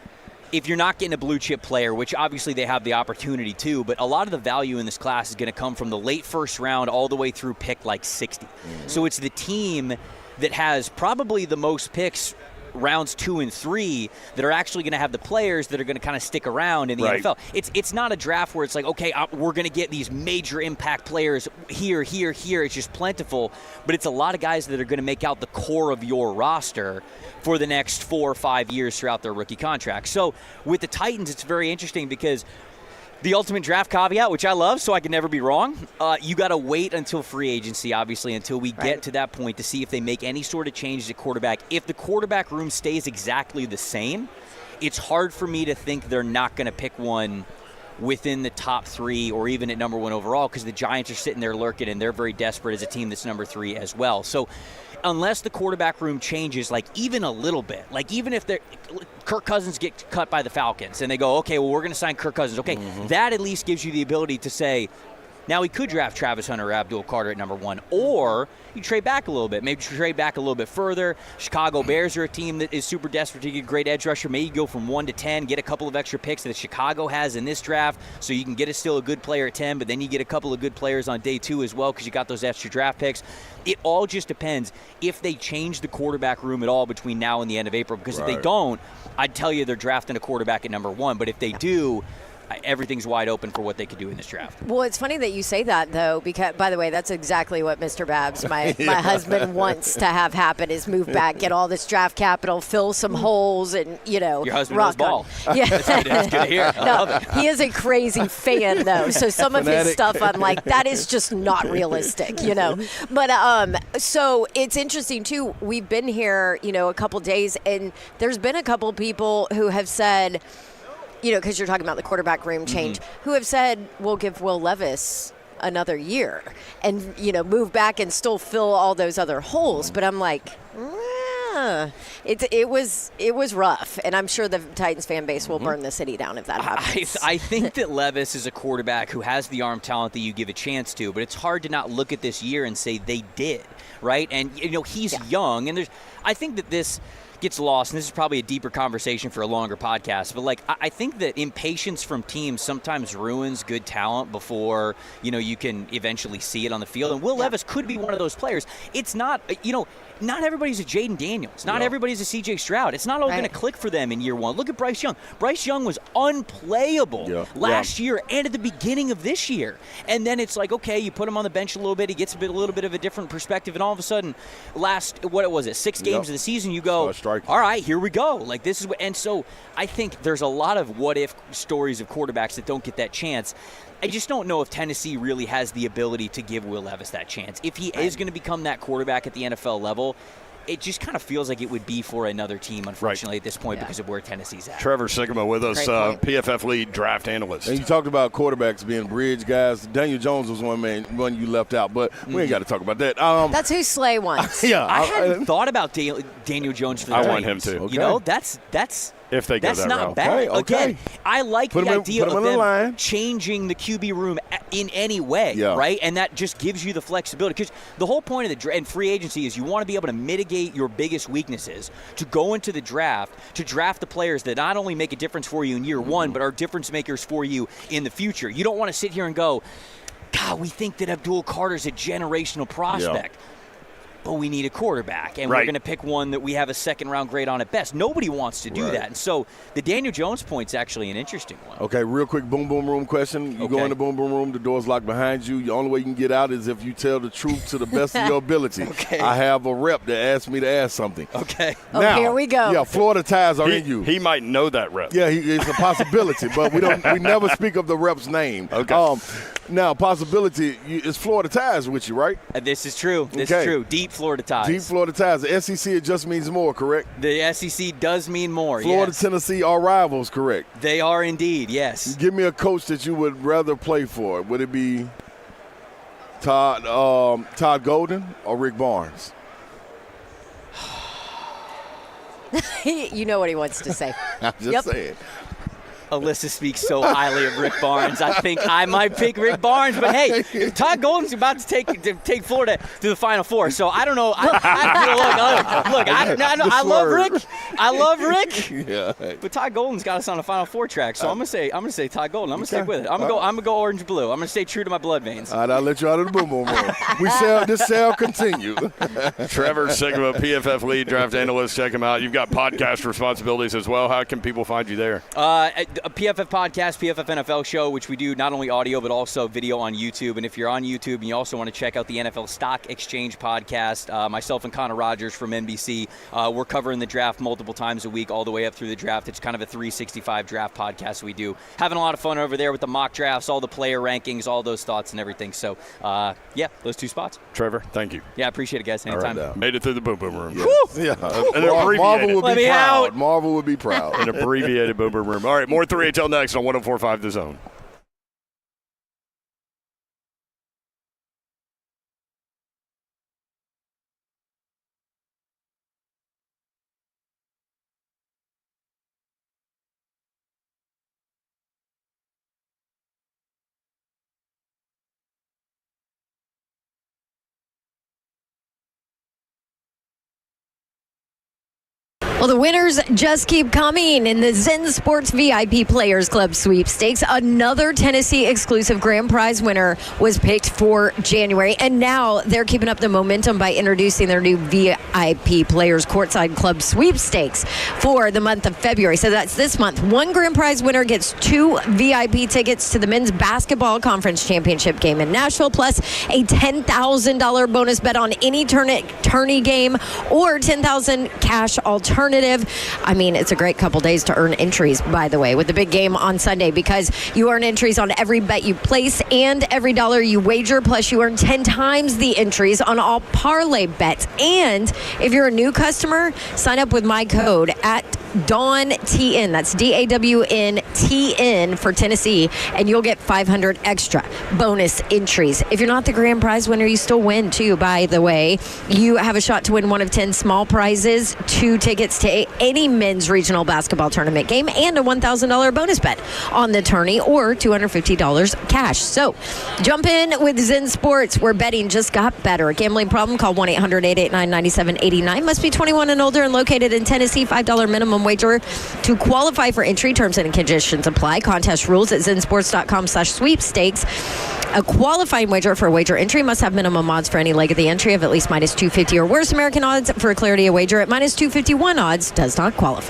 if you're not getting a blue-chip player, which obviously they have the opportunity to, but a lot of the value in this class is going to come from the late first round all the way through pick like 60. So it's the team that has probably the most picks rounds 2 and 3 that are actually going to have the players that are going to kind of stick around in the NFL. It's not a draft where it's like, okay, we're going to get these major impact players here. It's just plentiful. But it's a lot of guys that are going to make out the core of your roster for the next 4 or 5 years throughout their rookie contract. So with the Titans, it's very interesting because the ultimate draft caveat, which I love, so I can never be wrong, you got to wait until free agency, obviously, until we get to that point to see if they make any sort of changes at quarterback. If the quarterback room stays exactly the same, it's hard for me to think they're not going to pick one within the top 3 or even at number 1 overall, because the Giants are sitting there lurking, and they're very desperate as a team that's number 3 as well. So unless the quarterback room changes, like even a little bit, like even if Kirk Cousins gets cut by the Falcons and they go, okay, well, we're going to sign Kirk Cousins. Okay, that at least gives you the ability to say, now we could draft Travis Hunter or Abdul Carter at number 1, or you trade back a little bit. Maybe trade back a little bit further. Chicago Bears are a team that is super desperate to get a great edge rusher. Maybe you go from 1 to 10, get a couple of extra picks that Chicago has in this draft, so you can get still a good player at 10, but then you get a couple of good players on day 2 as well because you got those extra draft picks. It all just depends if they change the quarterback room at all between now and the end of April, because if they don't, I'd tell you they're drafting a quarterback at number 1, but if they do, everything's wide open for what they could do in this draft. Well, it's funny that you say that, though, because, by the way, that's exactly what Mr. Babs, my husband, wants to have happen, is move back, get all this draft capital, fill some holes, and, Your husband knows ball. Yeah. That's good to hear. I love it. He is a crazy fan, though, so some of his stuff, I'm like, that is just not realistic, But so it's interesting, too. We've been here, a couple days, and there's been a couple people who have said, because you're talking about the quarterback room change, who have said, we'll give Will Levis another year and, move back and still fill all those other holes. But I'm like, it was rough. And I'm sure the Titans fan base will burn the city down if that happens. I think that Levis is a quarterback who has the arm talent that you give a chance to, but it's hard to not look at this year and say they did, right? And, he's young. And I think that this gets lost, and this is probably a deeper conversation for a longer podcast, but I think that impatience from teams sometimes ruins good talent before you can eventually see it on the field, and Will Levis could be one of those players. It's not not everybody's a Jaden Daniels. Not everybody's a CJ Stroud. It's not all going to click for them in year 1. Look at Bryce Young. Bryce Young was unplayable last year and at the beginning of this year. And then it's like, okay, you put him on the bench a little bit. He gets a little bit of a different perspective. And all of a sudden, 6 games of the season, you go, all right, here we go. And so I think there's a lot of what-if stories of quarterbacks that don't get that chance. I just don't know if Tennessee really has the ability to give Will Levis that chance. If he is going to become that quarterback at the NFL level, it just kind of feels like it would be for another team, unfortunately, at this point because of where Tennessee's at. Trevor Sikkema with us, PFF lead draft analyst. And you talked about quarterbacks being bridge guys. Daniel Jones was one you left out, but we ain't got to talk about that. That's who Slay wants. Yeah, I hadn't thought about Daniel Jones for the I Titans. want him to. Okay. You know, that's if they go that's that not route. bad. Okay. Again, I like the idea of them changing the QB room in any way, right? And that just gives you the flexibility. Because the whole point of the free agency is you want to be able to mitigate your biggest weaknesses, to go into the draft, to draft the players that not only make a difference for you in year one, but are difference makers for you in the future. You don't want to sit here and go, God, we think that Abdul Carter's a generational prospect. But we need a quarterback, and we're going to pick one that we have a second-round grade on at best. Nobody wants to do that. And so the Daniel Jones point's actually an interesting one. Okay, real quick boom, boom room question. You go in the boom, boom room, the door's locked behind you. The only way you can get out is if you tell the truth to the best of your ability. I have a rep that asked me to ask something. Okay. Now, here we go. Yeah, Florida ties are in you. He might know that rep. Yeah, it's a possibility, but we never speak of the rep's name. Okay. Now, possibility is Florida ties with you, right? This is true. This is true. Deep Florida ties. Deep Florida ties. The SEC, it just means more, correct? The SEC does mean more, Florida, yes. Tennessee are rivals, correct? They are indeed, yes. Give me a coach that you would rather play for. Would it be Todd Golden or Rick Barnes? You know what he wants to say. I'm just saying. Alyssa speaks so highly of Rick Barnes. I think I might pick Rick Barnes, but hey, Todd Golden's about to take Florida to the Final Four, so I don't know. I love Rick. I love Rick. Yeah. But Todd Golden's got us on the Final Four track, so I'm gonna say Todd Golden. I'm gonna stick with it. I'm gonna go orange blue. I'm gonna stay true to my blood veins. All right, I'll let you out of the boom boom room. This shall continue. Trevor Sikkema, PFF lead draft analyst. Check him out. You've got podcast responsibilities as well. How can people find you there? A PFF podcast, PFF NFL show, which we do not only audio but also video on YouTube. And if you're on YouTube and you also want to check out the NFL Stock Exchange podcast, myself and Connor Rogers from NBC, we're covering the draft multiple times a week all the way up through the draft. It's kind of a 365 draft podcast we do. Having a lot of fun over there with the mock drafts, all the player rankings, all those thoughts and everything. So, those two spots. Trevor, thank you. Yeah, I appreciate it, guys. Anytime. Right, made it through the boom boom room. Yeah. Marvel would be proud. Marvel would be proud. An abbreviated boom boom room. All right, more 3HL next on 104.5 The Zone. Well, the winners just keep coming in the Zen Sports VIP Players Club sweepstakes. Another Tennessee exclusive grand prize winner was picked for January, and now they're keeping up the momentum by introducing their new VIP Players Courtside Club sweepstakes for the month of February. So that's this month. One grand prize winner gets 2 VIP tickets to the men's basketball conference championship game in Nashville, plus a $10,000 bonus bet on any tourney game or $10,000 cash alternative. I mean, it's a great couple days to earn entries, by the way, with the big game on Sunday, because you earn entries on every bet you place and every dollar you wager, plus you earn 10 times the entries on all parlay bets. And if you're a new customer, sign up with my code at DAWNTN. That's DAWNTN for Tennessee, and you'll get 500 extra bonus entries. If you're not the grand prize winner, you still win too, by the way. You have a shot to win one of 10 small prizes, 2 tickets to any men's regional basketball tournament game, and a $1,000 bonus bet on the tourney, or $250 cash. So jump in with Zen Sports, where betting just got better. Gambling problem? Call 1-800-889-9789. Must be 21 and older and located in Tennessee. $5 minimum wager to qualify for entry. Terms and conditions apply. Contest rules at zensports.com/sweepstakes. A qualifying wager for wager entry must have minimum odds for any leg of the entry of at least minus 250 or worse. American odds for clarity of wager at minus 251 odds does not qualify.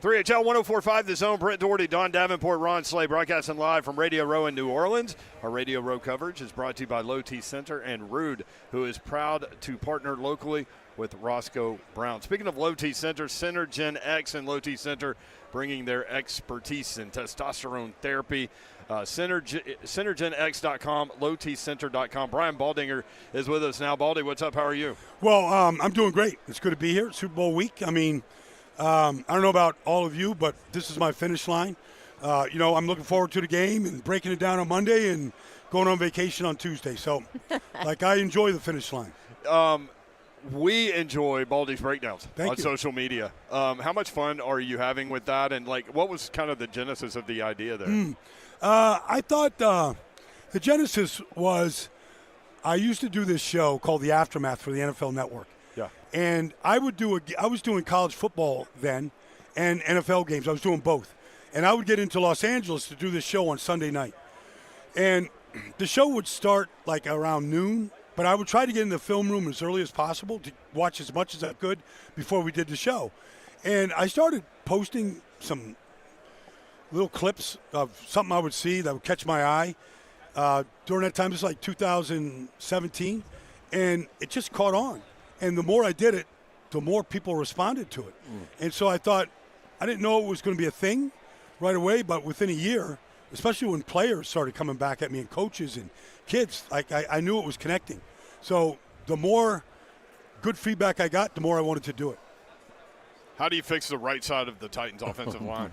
3HL 104.5 The Zone. Brent Doherty, Don Davenport, Ron Slay, broadcasting live from Radio Row in New Orleans. Our Radio Row coverage is brought to you by Low T Center and Rude, who is proud to partner locally with Roscoe Brown. Speaking of Low T Center, Synergen X and Low T Center bringing their expertise in testosterone therapy. SynergenX.com, lowtcenter.com. Brian Baldinger is with us now. Baldy, what's up? How are you? Well, I'm doing great. It's good to be here. It's Super Bowl week. I mean, I don't know about all of you, but this is my finish line. I'm looking forward to the game and breaking it down on Monday and going on vacation on Tuesday. So, I enjoy the finish line. We enjoy Baldy's breakdowns on you. social media. How much fun are you having with that? And, what was kind of the genesis of the idea there? I thought the genesis was I used to do this show called The Aftermath for the NFL Network. Yeah. And I was doing college football then and NFL games. I was doing both. And I would get into Los Angeles to do this show on Sunday night. And the show would start around noon, but I would try to get in the film room as early as possible to watch as much as I could before we did the show. And I started posting some little clips of something I would see that would catch my eye. During that time, it was 2017, and it just caught on. And the more I did it, the more people responded to it. And so I thought, I didn't know it was going to be a thing right away, but within a year, especially when players started coming back at me and coaches and kids, I knew it was connecting. So the more good feedback I got, the more I wanted to do it. How do you fix the right side of the Titans' offensive line?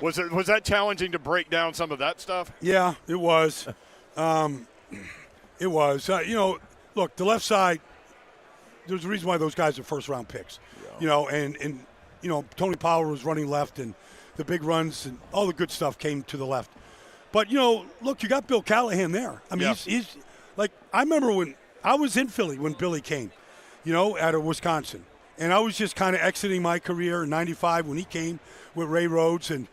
Was that challenging to break down some of that stuff? Yeah, it was. It was. Look, the left side, there's a reason why those guys are first-round picks. Yeah. And Tony Pollard was running left, and the big runs and all the good stuff came to the left. But, look, you got Bill Callahan there. I mean, yeah. he's I remember when I was in Philly when Billy came, out of Wisconsin. And I was just kind of exiting my career in '95 when he came with Ray Rhodes. And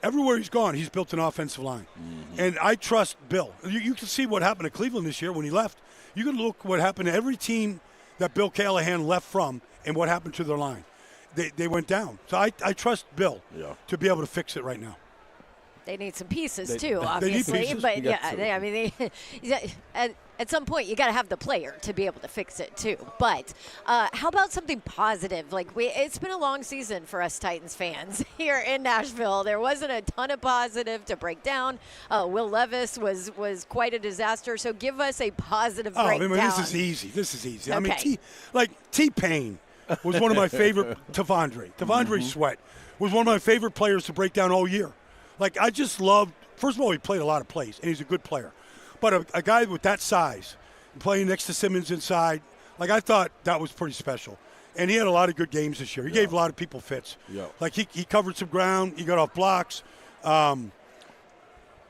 everywhere he's gone, he's built an offensive line. Mm-hmm. And I trust Bill. You can see what happened to Cleveland this year when he left. You can look what happened to every team that Bill Callahan left from and what happened to their line. They went down. So I trust Bill to be able to fix it right now. They need some pieces too, obviously. Need pieces. But at some point you got to have the player to be able to fix it too. But how about something positive? It's been a long season for us Titans fans here in Nashville. There wasn't a ton of positive to break down. Will Levis was quite a disaster. So give us a positive breakdown. This is easy. Okay. I mean, T-Pain was one of my favorite. Tavondre Sweat was one of my favorite players to break down all year. I just loved, first of all, he played a lot of plays, and he's a good player. But a guy with that size, playing next to Simmons inside, I thought that was pretty special. And he had a lot of good games this year. He gave a lot of people fits. Yeah. He covered some ground. He got off blocks.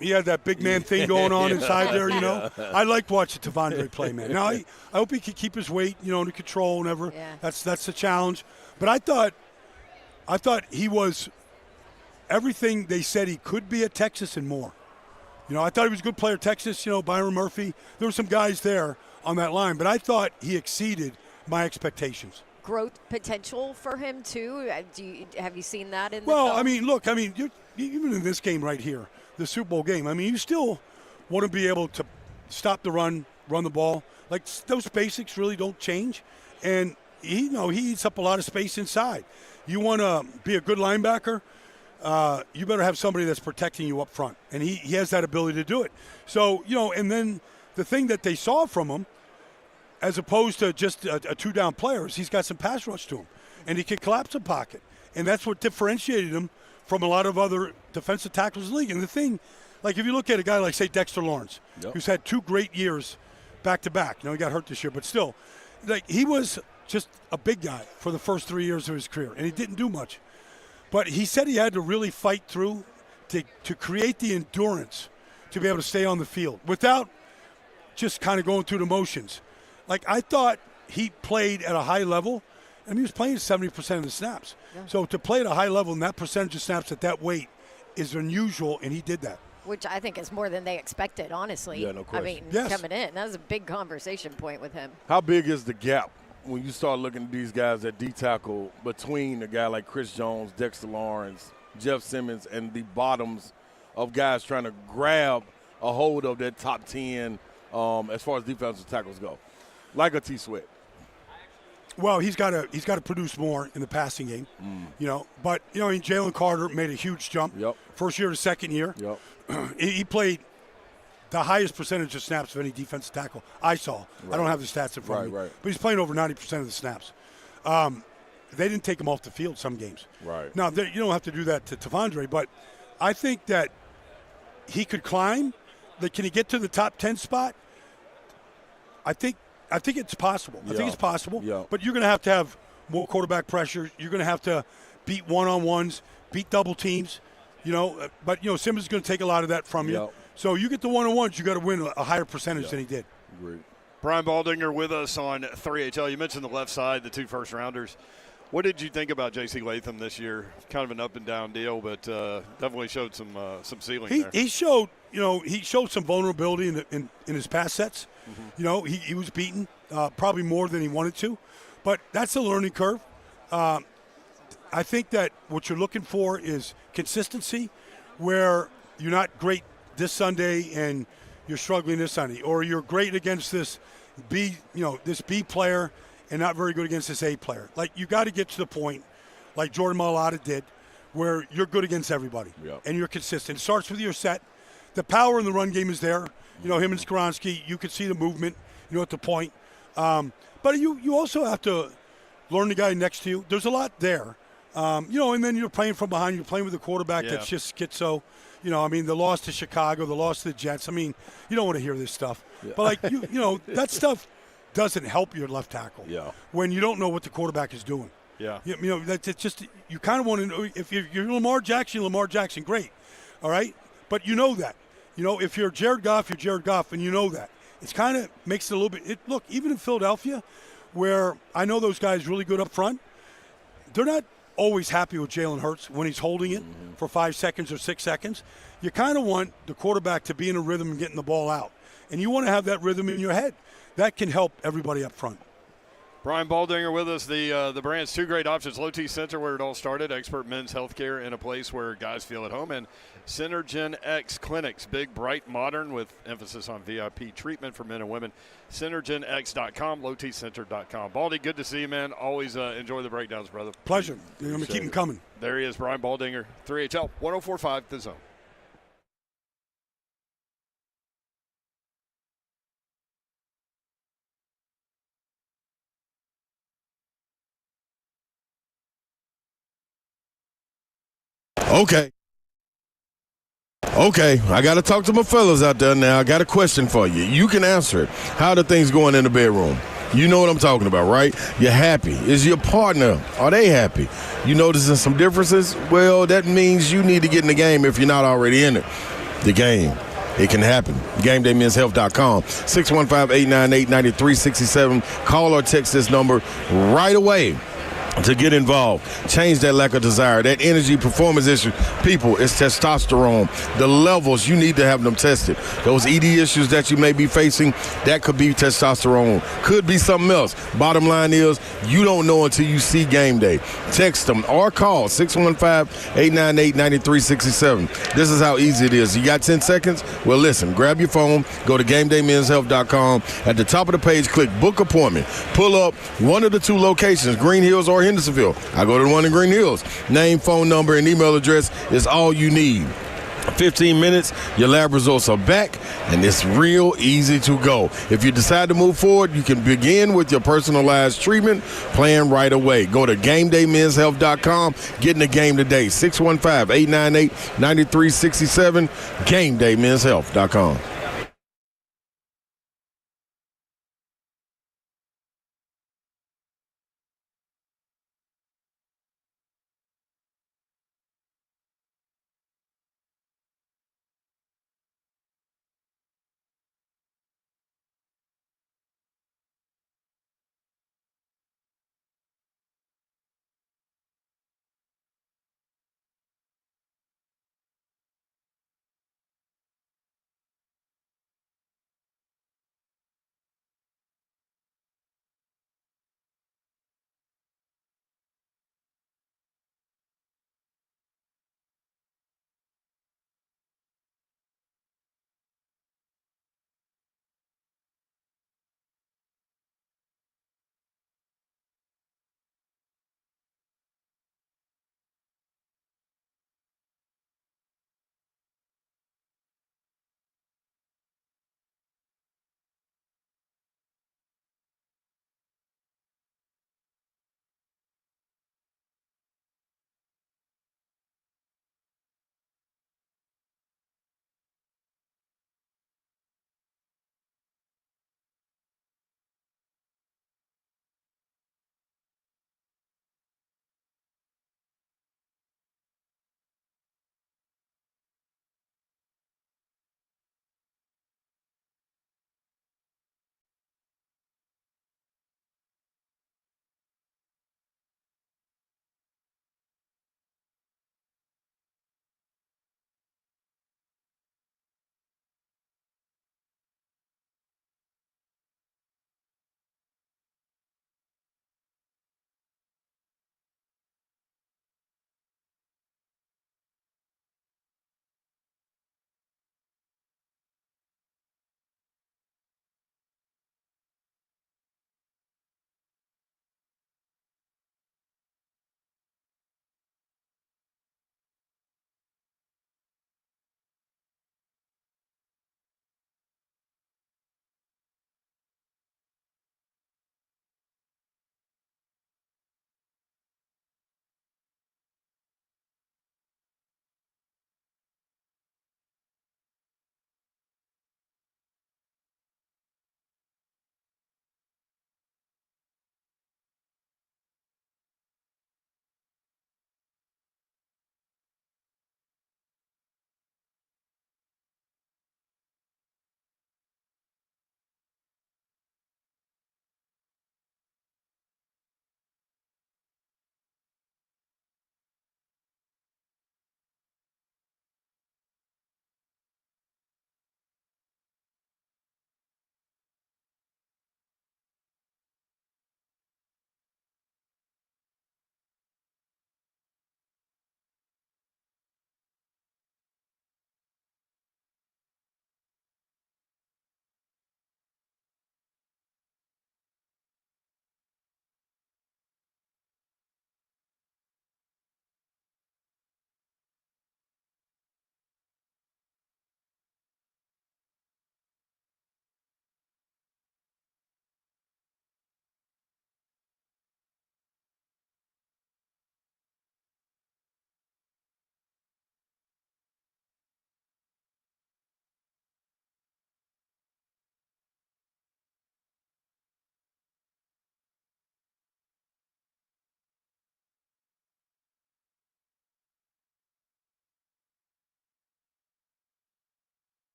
He had that big man thing going on inside there, I liked watching Tavondre play, man. Now, I hope he could keep his weight, under control whenever. Yeah. That's the challenge. But I thought he was everything they said he could be at Texas and more. I thought he was a good player at Texas, Byron Murphy. There were some guys there on that line, but I thought he exceeded my expectations. Growth potential for him, too? Have you seen that in the film? Well, even in this game right here, the Super Bowl game, you still want to be able to stop the run the ball. Those basics really don't change. And, he eats up a lot of space inside. You want to be a good linebacker, you better have somebody that's protecting you up front. And he has that ability to do it. So, and then the thing that they saw from him, as opposed to just a two-down player, is he's got some pass rush to him. And he can collapse a pocket. And that's what differentiated him from a lot of other defensive tackles in the league. And the thing, if you look at a guy like, say, Dexter Lawrence, who's had 2 great years back-to-back. He got hurt this year, but still, he was just a big guy for the first 3 years of his career. And he didn't do much. But he said he had to really fight through to create the endurance to be able to stay on the field without just kind of going through the motions. I thought he played at a high level, and he was playing 70% of the snaps. Yeah. So to play at a high level and that percentage of snaps at that weight is unusual, and he did that. Which I think is more than they expected, honestly. Yeah, no question. Coming in. That was a big conversation point with him. How big is the gap when you start looking at these guys at D tackle between a guy like Chris Jones, Dexter Lawrence, Jeff Simmons, and the bottoms of guys trying to grab a hold of that top 10 as far as defensive tackles go, like a T. Sweat. Well, he's got to produce more in the passing game, But Jalen Carter made a huge jump. Yep. First year to second year. Yep. He played the highest percentage of snaps of any defensive tackle I saw. Right. I don't have the stats in front of me, Right. but he's playing over 90% of the snaps. They didn't take him off the field some games. Right. Now you don't have to do that to Tavondre, but I think that he could climb. Can he get to the top 10 spot? I think it's possible. Yeah. I think it's possible. Yeah. But you're going to have more quarterback pressure. You're going to have to beat one-on-ones, beat double teams, But, Simmons is going to take a lot of that from you. Yeah. So you get the one-on-ones, you got to win a higher percentage than he did. Agreed. Brian Baldinger with us on 3HL. You mentioned the left side, the 2 first-rounders. What did you think about J.C. Latham this year? Kind of an up-and-down deal, but definitely showed some ceiling there. He showed, he showed some vulnerability in his pass sets. Mm-hmm. He was beaten probably more than he wanted to, but that's a learning curve. I think that what you're looking for is consistency, where you're not great this Sunday and you're struggling this Sunday, or you're great against this B player and not very good against this A player. Like, you got to get to the point, like Jordan Mailata did, where you're good against everybody and you're consistent. It starts with your set. The power in the run game is there. Him and Skoronski, you can see the movement, at the point. But you also have to learn the guy next to you. There's a lot there. And then you're playing from behind. You're playing with a quarterback that's just schizo. The loss to Chicago, the loss to the Jets. You don't want to hear this stuff. Yeah. But, that stuff doesn't help your left tackle when you don't know what the quarterback is doing. Yeah. That's just, you kind of want to know. If you're Lamar Jackson, great. All right? But you know that. If you're Jared Goff, you're Jared Goff, and you know that. It's kind of makes it a little bit – look, even in Philadelphia, where I know those guys really good up front, they're not always happy with Jalen Hurts when he's holding it for 5 seconds or 6 seconds. You kind of want the quarterback to be in a rhythm and getting the ball out. And you want to have that rhythm in your head. That can help everybody up front. Brian Baldinger with us. The brand's 2 great options. Low T Center, where it all started. Expert men's healthcare in a place where guys feel at home. And Synergen X Clinics. Big, bright, modern with emphasis on VIP treatment for men and women. SynergenX.com, lowtcenter.com. Baldy, good to see you, man. Always enjoy the breakdowns, brother. Pleasure. I'm going to keep them coming. There he is, Brian Baldinger, 3HL, 104.5 The Zone. Okay, I got to talk to my fellas out there now. I got a question for you. You can answer it. How are the things going in the bedroom? You know what I'm talking about, right? You're happy. Is your partner, are they happy? You noticing some differences? Well, that means you need to get in the game if you're not already in it. The game. It can happen. GameDayMen'sHealth.com. 615-898-9367. Call or text this number right away to get involved. Change that lack of desire, that energy performance issue. People, it's testosterone. The levels, you need to have them tested. Those ED issues that you may be facing, that could be testosterone. Could be something else. Bottom line is, you don't know until you see Game Day. Text them or call 615-898-9367. This is how easy it is. You got 10 seconds? Well, listen, grab your phone, go to GameDayMen'sHealth.com. At the top of the page, click Book Appointment. Pull up one of the 2 locations, Green Hills or Hendersonville. I go to the one in Green Hills. Name, phone number, and email address is all you need. 15 minutes, your lab results are back, and it's real easy to go. If you decide to move forward, you can begin with your personalized treatment plan right away. Go to GameDayMen'sHealth.com. Get in the game today. 615-898-9367. GameDayMen'sHealth.com.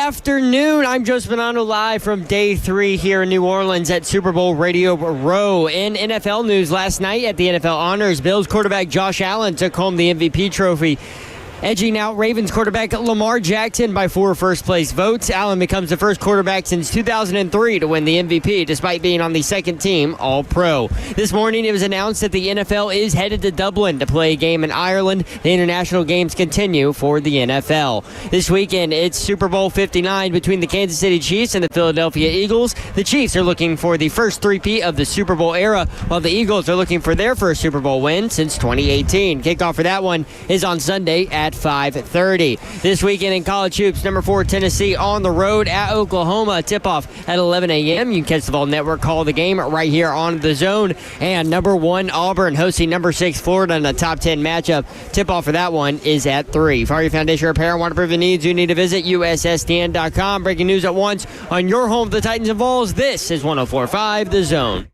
afternoon. I'm Joe Spinano live from day 3 here in New Orleans at Super Bowl Radio Row. In NFL news last night at the NFL Honors, Bills quarterback Josh Allen took home the MVP trophy, edging out Ravens quarterback Lamar Jackson by 4 first-place votes. Allen becomes the first quarterback since 2003 to win the MVP, despite being on the second team All-Pro. This morning, it was announced that the NFL is headed to Dublin to play a game in Ireland. The international games continue for the NFL. This weekend, it's Super Bowl 59 between the Kansas City Chiefs and the Philadelphia Eagles. The Chiefs are looking for the first three-peat of the Super Bowl era, while the Eagles are looking for their first Super Bowl win since 2018. Kickoff for that one is on Sunday at 5:30. This weekend in college hoops, number 4 Tennessee on the road at Oklahoma. Tip-off at 11 a.m. You can catch the Vol Network call the game right here on The Zone. And number 1 Auburn hosting number 6 Florida in a top 10 matchup. Tip-off for that one is at 3. For your foundation repair, waterproofing needs, you need to visit USSDN.com. Breaking news at once on your home of the Titans and Vols. This is 104.5 The Zone.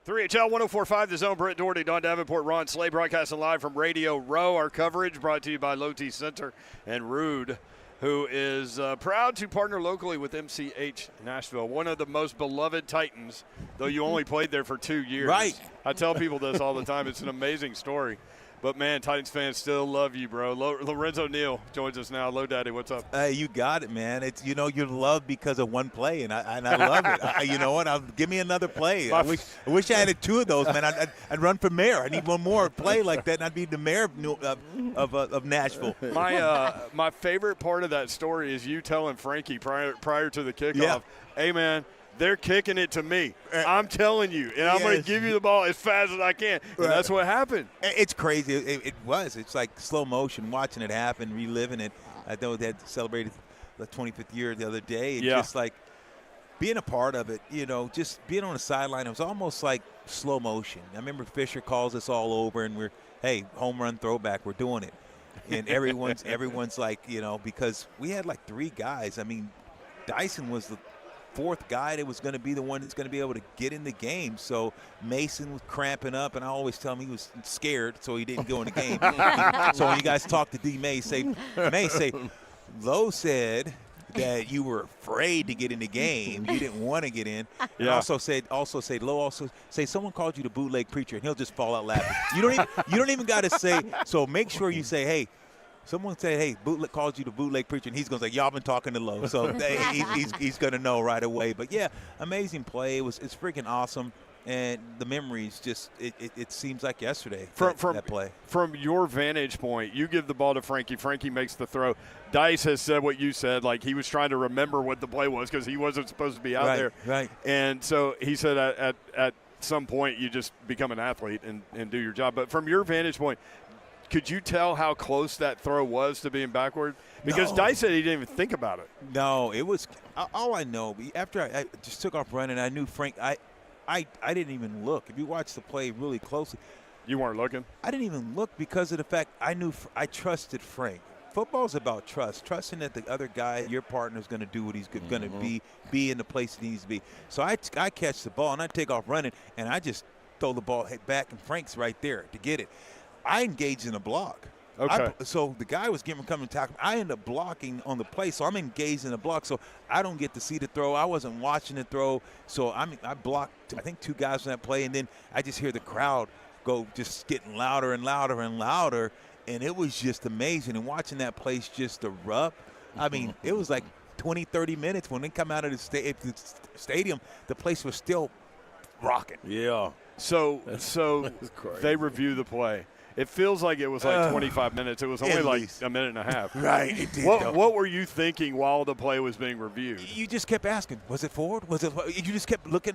HL 104.5 The Zone. Britt Doherty, Don Davenport, Ron Slay, broadcasting live from Radio Row. Our coverage brought to you by Low T Center and Rude, who is proud to partner locally with MCH Nashville, one of the most beloved Titans, though you only played there for 2 years. Right. I tell people this all the time. It's an amazing story. But, man, Titans fans still love you, bro. Lorenzo Neal joins us now. Low Daddy, what's up? You got it, man. It's you're loved because of one play, and I love it. You know what? Give me another play. I wish I had 2 of those, man. I'd run for mayor. I need one more play like that, and I'd be the mayor of Nashville. My favorite part of that story is you telling Frankie prior to the kickoff, hey, man, they're kicking it to me. I'm telling you, and I'm going to give you the ball as fast as I can. And that's what happened. It's crazy. It was. It's like slow motion, watching it happen, reliving it. I know they had celebrated the 25th year the other day. And just like being a part of it, just being on the sideline, it was almost like slow motion. I remember Fisher calls us all over, and hey, home run throwback, we're doing it. And everyone's like, because we had like 3 guys. I mean, Dyson was the 4th guy that was going to be the one that's going to be able to get in the game. So Mason was cramping up, and I always tell him he was scared, so he didn't go in the game. So when you guys talk to D. May, say, Lowe said that you were afraid to get in the game. You didn't want to get in. And also say, Lowe say someone called you the bootleg preacher, and he'll just fall out laughing. You don't even got to say. So make sure you say, hey. Someone said, hey, bootleg calls you the bootleg preacher, and he's going to say, y'all been talking to Lowe. So he's going to know right away. But, yeah, amazing play. It's freaking awesome. And the memories just it seems like yesterday, that play. From your vantage point, you give the ball to Frankie. Frankie makes the throw. Dice has said what you said, like he was trying to remember what the play was because he wasn't supposed to be out there. Right. And so he said at some point you just become an athlete and do your job. But from your vantage point, could you tell how close that throw was to being backward? Because Dice said he didn't even think about it. No, it was all I know. After I just took off running, I knew Frank. I didn't even look. If you watch the play really closely, you weren't looking. I didn't even look because of the fact I trusted Frank. Football's about trusting that the other guy, your partner, is going to do what he's going to be in the place he needs to be. So I catch the ball and I take off running and I just throw the ball back and Frank's right there to get it. I engaged in a block. Okay. So the guy was coming to tackle. I ended up blocking on the play, so I'm engaged in the block. So I don't get to see the throw. I wasn't watching the throw. So I blocked, I think, 2 guys on that play, and then I just hear the crowd go just getting louder and louder and louder, and it was just amazing. And watching that place just erupt, I mean, it was like 20, 30 minutes. When they come out of the stadium, the place was still rocking. Yeah. So they review the play. It feels like it was like 25 minutes. It was only like a minute and a half. Right. It did, what were you thinking while the play was being reviewed? You just kept asking, was it forward? Was it? You just kept looking.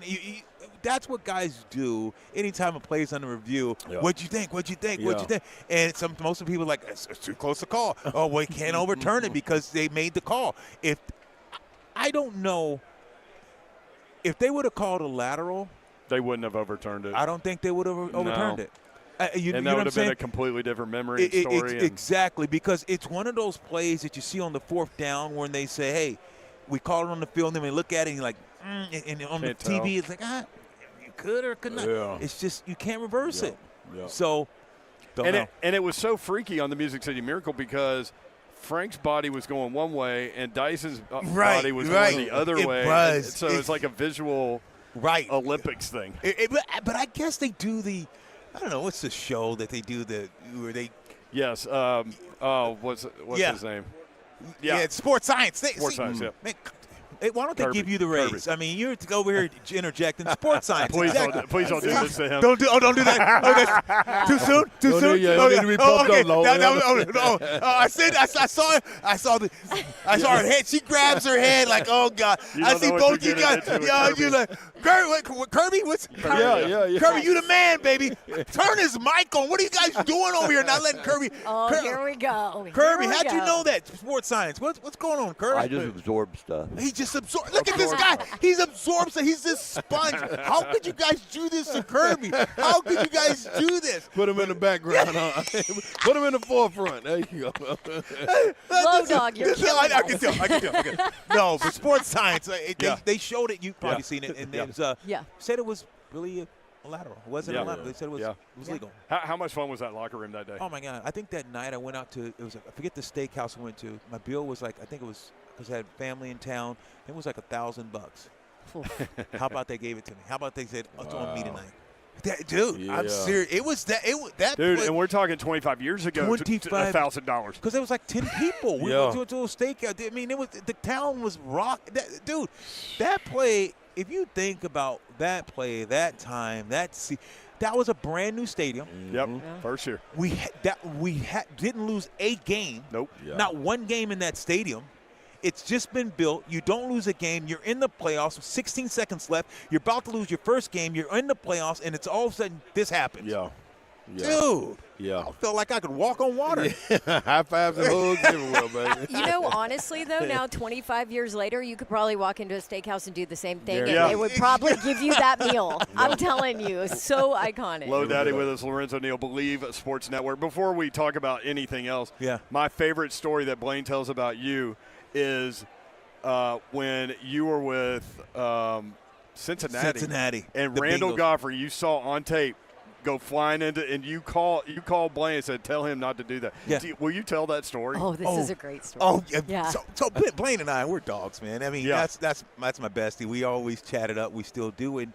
That's what guys do anytime a play's under review. Yeah. What'd you think? What'd you think? What'd you think? And most of the people are like, it's too close to call. Oh, we can't overturn it because they made the call. I don't know if they would have called a lateral. They wouldn't have overturned it. I don't think they would have overturned it. And that would have been a completely different memory and story. Exactly, because it's one of those plays that you see on the 4th down when they say, hey, we call it on the field, and then we look at it, and you're like, and on the TV, it's like, you could or could not. Yeah. It's just you can't reverse it. Yeah. So, don't know. And it was so freaky on the Music City Miracle because Frank's body was going one way and Dyson's body was going the other way. So it's like a visual Olympics thing. But I guess they do I don't know, what's the show that they do where they. Yes. What's his name? Yeah, it's sports science. Sports science, yeah. Man, why don't they give you the raise? I mean, you're over here interjecting sports science. Please don't do this to him. Don't do that. Oh, that's too soon. Too soon. I saw her head. She grabs her head like, oh God. I see both you guys. You're like, Kirby. What's Kirby? Kirby, you the man, baby. Turn his mic on. What are you guys doing over here? Not letting Kirby. Oh, here we go. Kirby, how'd you know that? Sports science. What's going on, Kirby? I just absorb stuff. He just absorbs. Look at this guy. He's absorbed. He's this sponge. How could you guys do this to Kirby? How could you guys do this? Put him in the background. Put him in the forefront. There you go. Low dog, you're killing I can tell. No, but sports science, they showed it. You've probably seen it. And it was, said it was really a lateral. It wasn't a lateral. They said it was legal. How much fun was that locker room that day? Oh, my God. I think that night I went out to, I forget the steakhouse I went to. My bill was like, I think it was, because I had family in town. It was like $1,000. How about they gave it to me? How about they said, it's on me tonight? I'm serious. It was that. Dude, and we're talking 25 years ago. $1,000 because there was like 10 people. We went to a steakhouse. I mean, the town was rock. Dude, that play. If you think about that play, that time, that was a brand new stadium. Yep, first year. We didn't lose a game. Nope. Not one game in that stadium. It's just been built. You don't lose a game. You're in the playoffs with 16 seconds left. You're about to lose your first game. You're in the playoffs, and it's all of a sudden this happens. Yeah. Dude. Yeah. I felt like I could walk on water. High fives and hugs everywhere, baby. You know, honestly, though, now 25 years later, you could probably walk into a steakhouse and do the same thing, and they would probably give you that meal. I'm telling you. It's so iconic. Low Daddy with us, Lorenzo Neal, Believe Sports Network. Before we talk about anything else, my favorite story that Blaine tells about you is when you were with Cincinnati. And Randall Goffrey, you saw on tape, go flying into, and you called Blaine and said, tell him not to do that. Yeah. Will you tell that story? Oh, this is a great story. Oh, yeah. So Blaine and I, we're dogs, man. I mean, that's my bestie. We always chat it up. We still do it.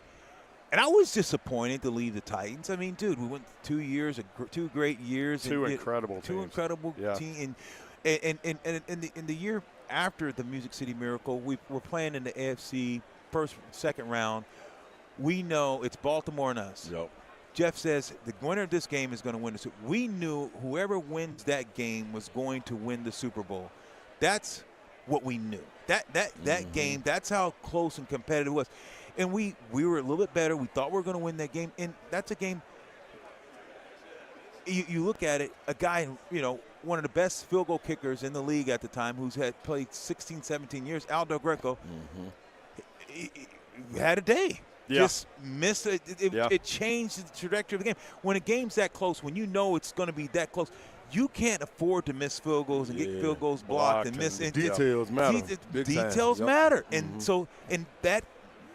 And I was disappointed to leave the Titans. I mean, dude, we went 2 years, 2 great years. Two incredible teams. And in the year after the Music City Miracle, we were playing in the AFC second round. We know it's Baltimore and us. Yep. Jeff says the winner of this game is going to win the Super Bowl. We knew whoever wins that game was going to win the Super Bowl. That's what we knew. That game, that's how close and competitive it was. And we were a little bit better. We thought we were going to win that game. And that's a game, you look at it, a guy, one of the best field goal kickers in the league at the time, who's had played 16, 17 years, Aldo Greco, he had a day. Just missed it. It changed the trajectory of the game. When a game's that close, when you know it's going to be that close, you can't afford to miss field goals and get field goals blocked and miss. Details matter. Details matter. And so, and that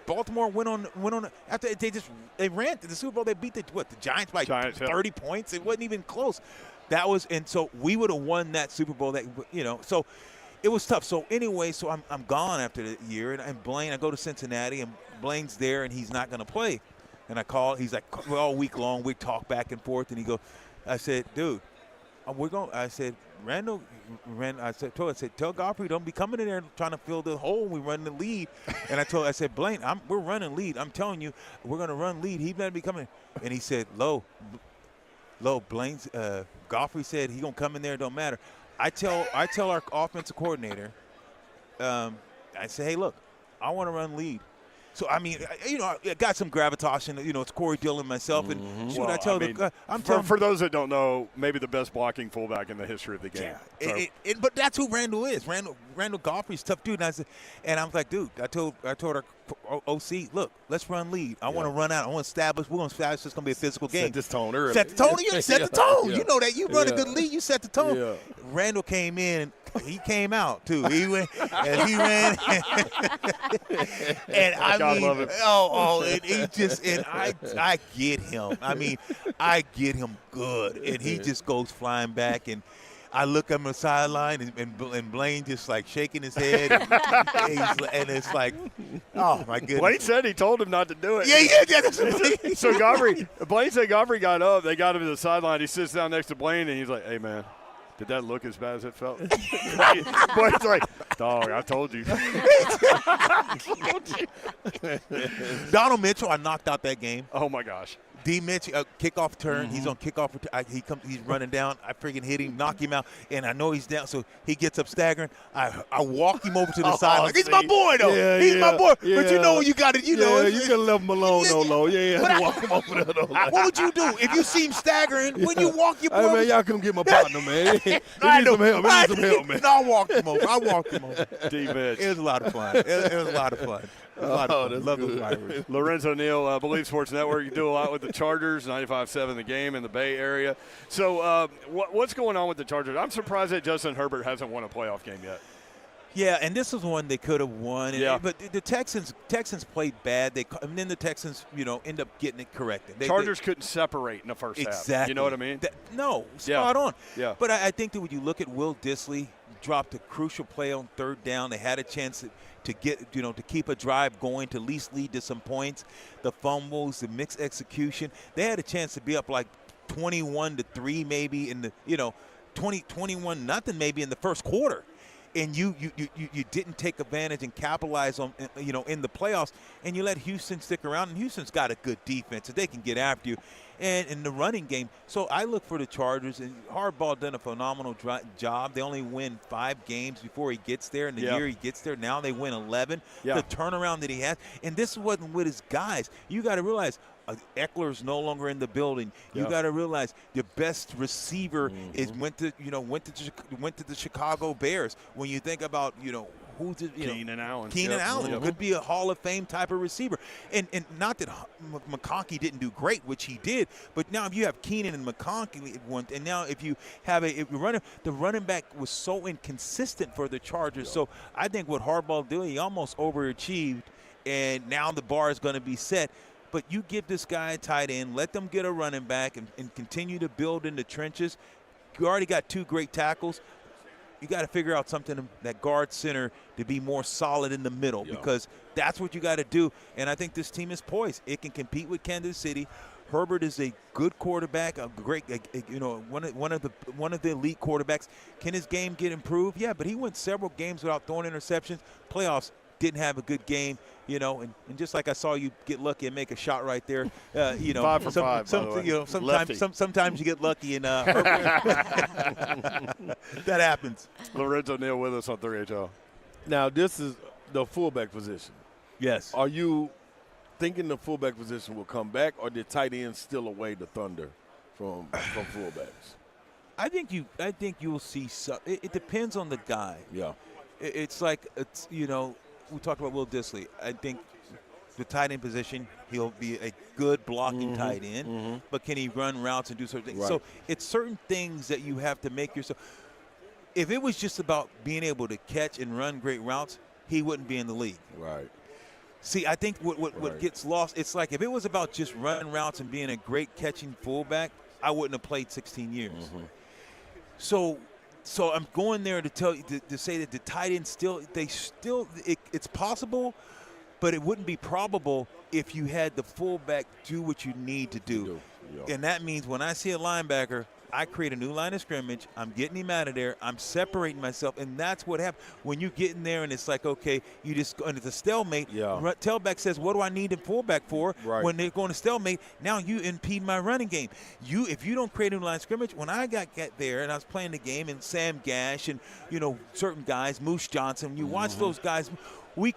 Baltimore went on after they ran to the Super Bowl. They beat the Giants by 30 points. It wasn't even close. And so we would have won that Super Bowl. So it was tough. So anyway, so I'm gone after the year, and Blaine, I go to Cincinnati, and Blaine's there, and he's not going to play. And I call. He's like, all week long we talk back and forth, and he goes, I said, dude, I said, Randall, I said, tell Godfrey don't be coming in there trying to fill the hole. We run the lead. And I said, Blaine, we're running lead. I'm telling you, we're going to run lead. He better be coming. And he said, Low, Blaine's, Godfrey said he going to come in there. It don't matter. I tell our offensive coordinator, I say, hey, look, I want to run lead. So, I mean, I got some gravitas, and, it's Corey Dillon, myself. And for those that don't know, maybe the best blocking fullback in the history of the game. Yeah. But that's who Randall is. Randall Godfrey's a tough dude. And I was like, dude, I told our OC, look, let's run lead. I want to run out. We're going to establish it's going to be a physical game. Set this tone early. Set the tone. You set the tone. You know that. You run a good lead. You set the tone. Yeah. Randall came in, he came out too. He went and he ran, and I mean, and he just, and I get him. I mean, I get him good, and he just goes flying back, and I look on the sideline, and Blaine just like shaking his head, and it's like, oh my goodness. Blaine said he told him not to do it. Yeah. So Blaine said Godfrey got up. They got him to the sideline. He sits down next to Blaine, and he's like, "Hey man, did that look as bad as it felt?" Blaine's like, "Dog, I told you." Donald Mitchell, I knocked out that game. Oh my gosh. D. Mitch, kickoff turn. He's on kickoff. He's running down. I freaking hit him, knock him out, and I know he's down. So he gets up staggering. I walk him over to the side. Like, he's my boy, though. Yeah, he's my boy. Yeah. But you know you got it. You know you can leave him alone, no. Yeah, walk him over there, though. What would you do if you see him staggering? When you walk your boy? Hey, man, y'all come get my partner, man. He needs some help. Man. No, I walked him over. D. Mitch. It was a lot of fun. It was a lot of fun. Love those Irish. Lorenzo Neal, Believe Sports Network. You do a lot with the Chargers, 95.7 The Game in the Bay Area. So what's going on with the Chargers? I'm surprised that Justin Herbert hasn't won a playoff game yet. Yeah, and this is one they could have won. Yeah. But the Texans played bad. And then the Texans, end up getting it corrected. Chargers couldn't separate in the first half. Exactly. You know what I mean? Spot on. Yeah. But I think that when you look at Will Dissly, dropped a crucial play on third down. They had a chance to get, to keep a drive going, to at least lead to some points. The fumbles, the mixed execution. They had a chance to be up like 21-3 maybe in the, 21-0 maybe in the first quarter. And you didn't take advantage and capitalize on, in the playoffs, and you let Houston stick around. And Houston's got a good defense, so they can get after you. And in the running game, so I look for the Chargers, and Harbaugh done a phenomenal job. They only win 5 games before he gets there, and the year he gets there, now they win 11. Yeah. The turnaround that he has, and this wasn't with his guys. You got to realize Eckler's no longer in the building. You got to realize the best receiver went to the Chicago Bears. When you think about who's it, Keenan Allen. Keenan Allen could be a Hall of Fame type of receiver. And not that McConkey didn't do great, which he did, but now if you have Keenan and McConkey, and now if you have the running back was so inconsistent for the Chargers. So I think what Harbaugh did, he almost overachieved, and now the bar is going to be set. But you give this guy a tight end, let them get a running back, and continue to build in the trenches. You already got 2 great tackles. You got to figure out something that guard center to be more solid in the middle, because that's what you got to do. And I think this team is poised. It can compete with Kansas City. Herbert is a good quarterback, a great, one of the elite quarterbacks. Can his game get improved? Yeah, but he went several games without throwing interceptions. Playoffs, didn't have a good game, and just like I saw you get lucky and make a shot right there, 5 for 5. Sometimes you get lucky, and that happens. Lorenzo Neal with us on 3HL. Now, this is the fullback position. Yes. Are you thinking the fullback position will come back, or did tight ends steal away the thunder from fullbacks? I think you'll see some. It depends on the guy. Yeah. It's we talked about Will Dissly. I think the tight end position, he'll be a good blocking tight end, but can he run routes and do certain things? Right. So it's certain things that you have to make yourself. If it was just about being able to catch and run great routes, he wouldn't be in the league. Right. See, I think what gets lost, it's like if it was about just running routes and being a great catching fullback, I wouldn't have played 16 years. So I'm going there to tell you to say that the tight end it's possible, but it wouldn't be probable if you had the fullback do what you need to do. And that means when I see a linebacker, I create a new line of scrimmage. I'm getting him out of there. I'm separating myself, and that's what happens when you get in there. And it's like, okay, and it's a stalemate. Tailback says, "What do I need a fullback for?" Right. When they're going to stalemate, now you impede my running game. If you don't create a new line of scrimmage, when I got there and I was playing the game, and Sam Gash and certain guys, Moose Johnson, you watch those guys. We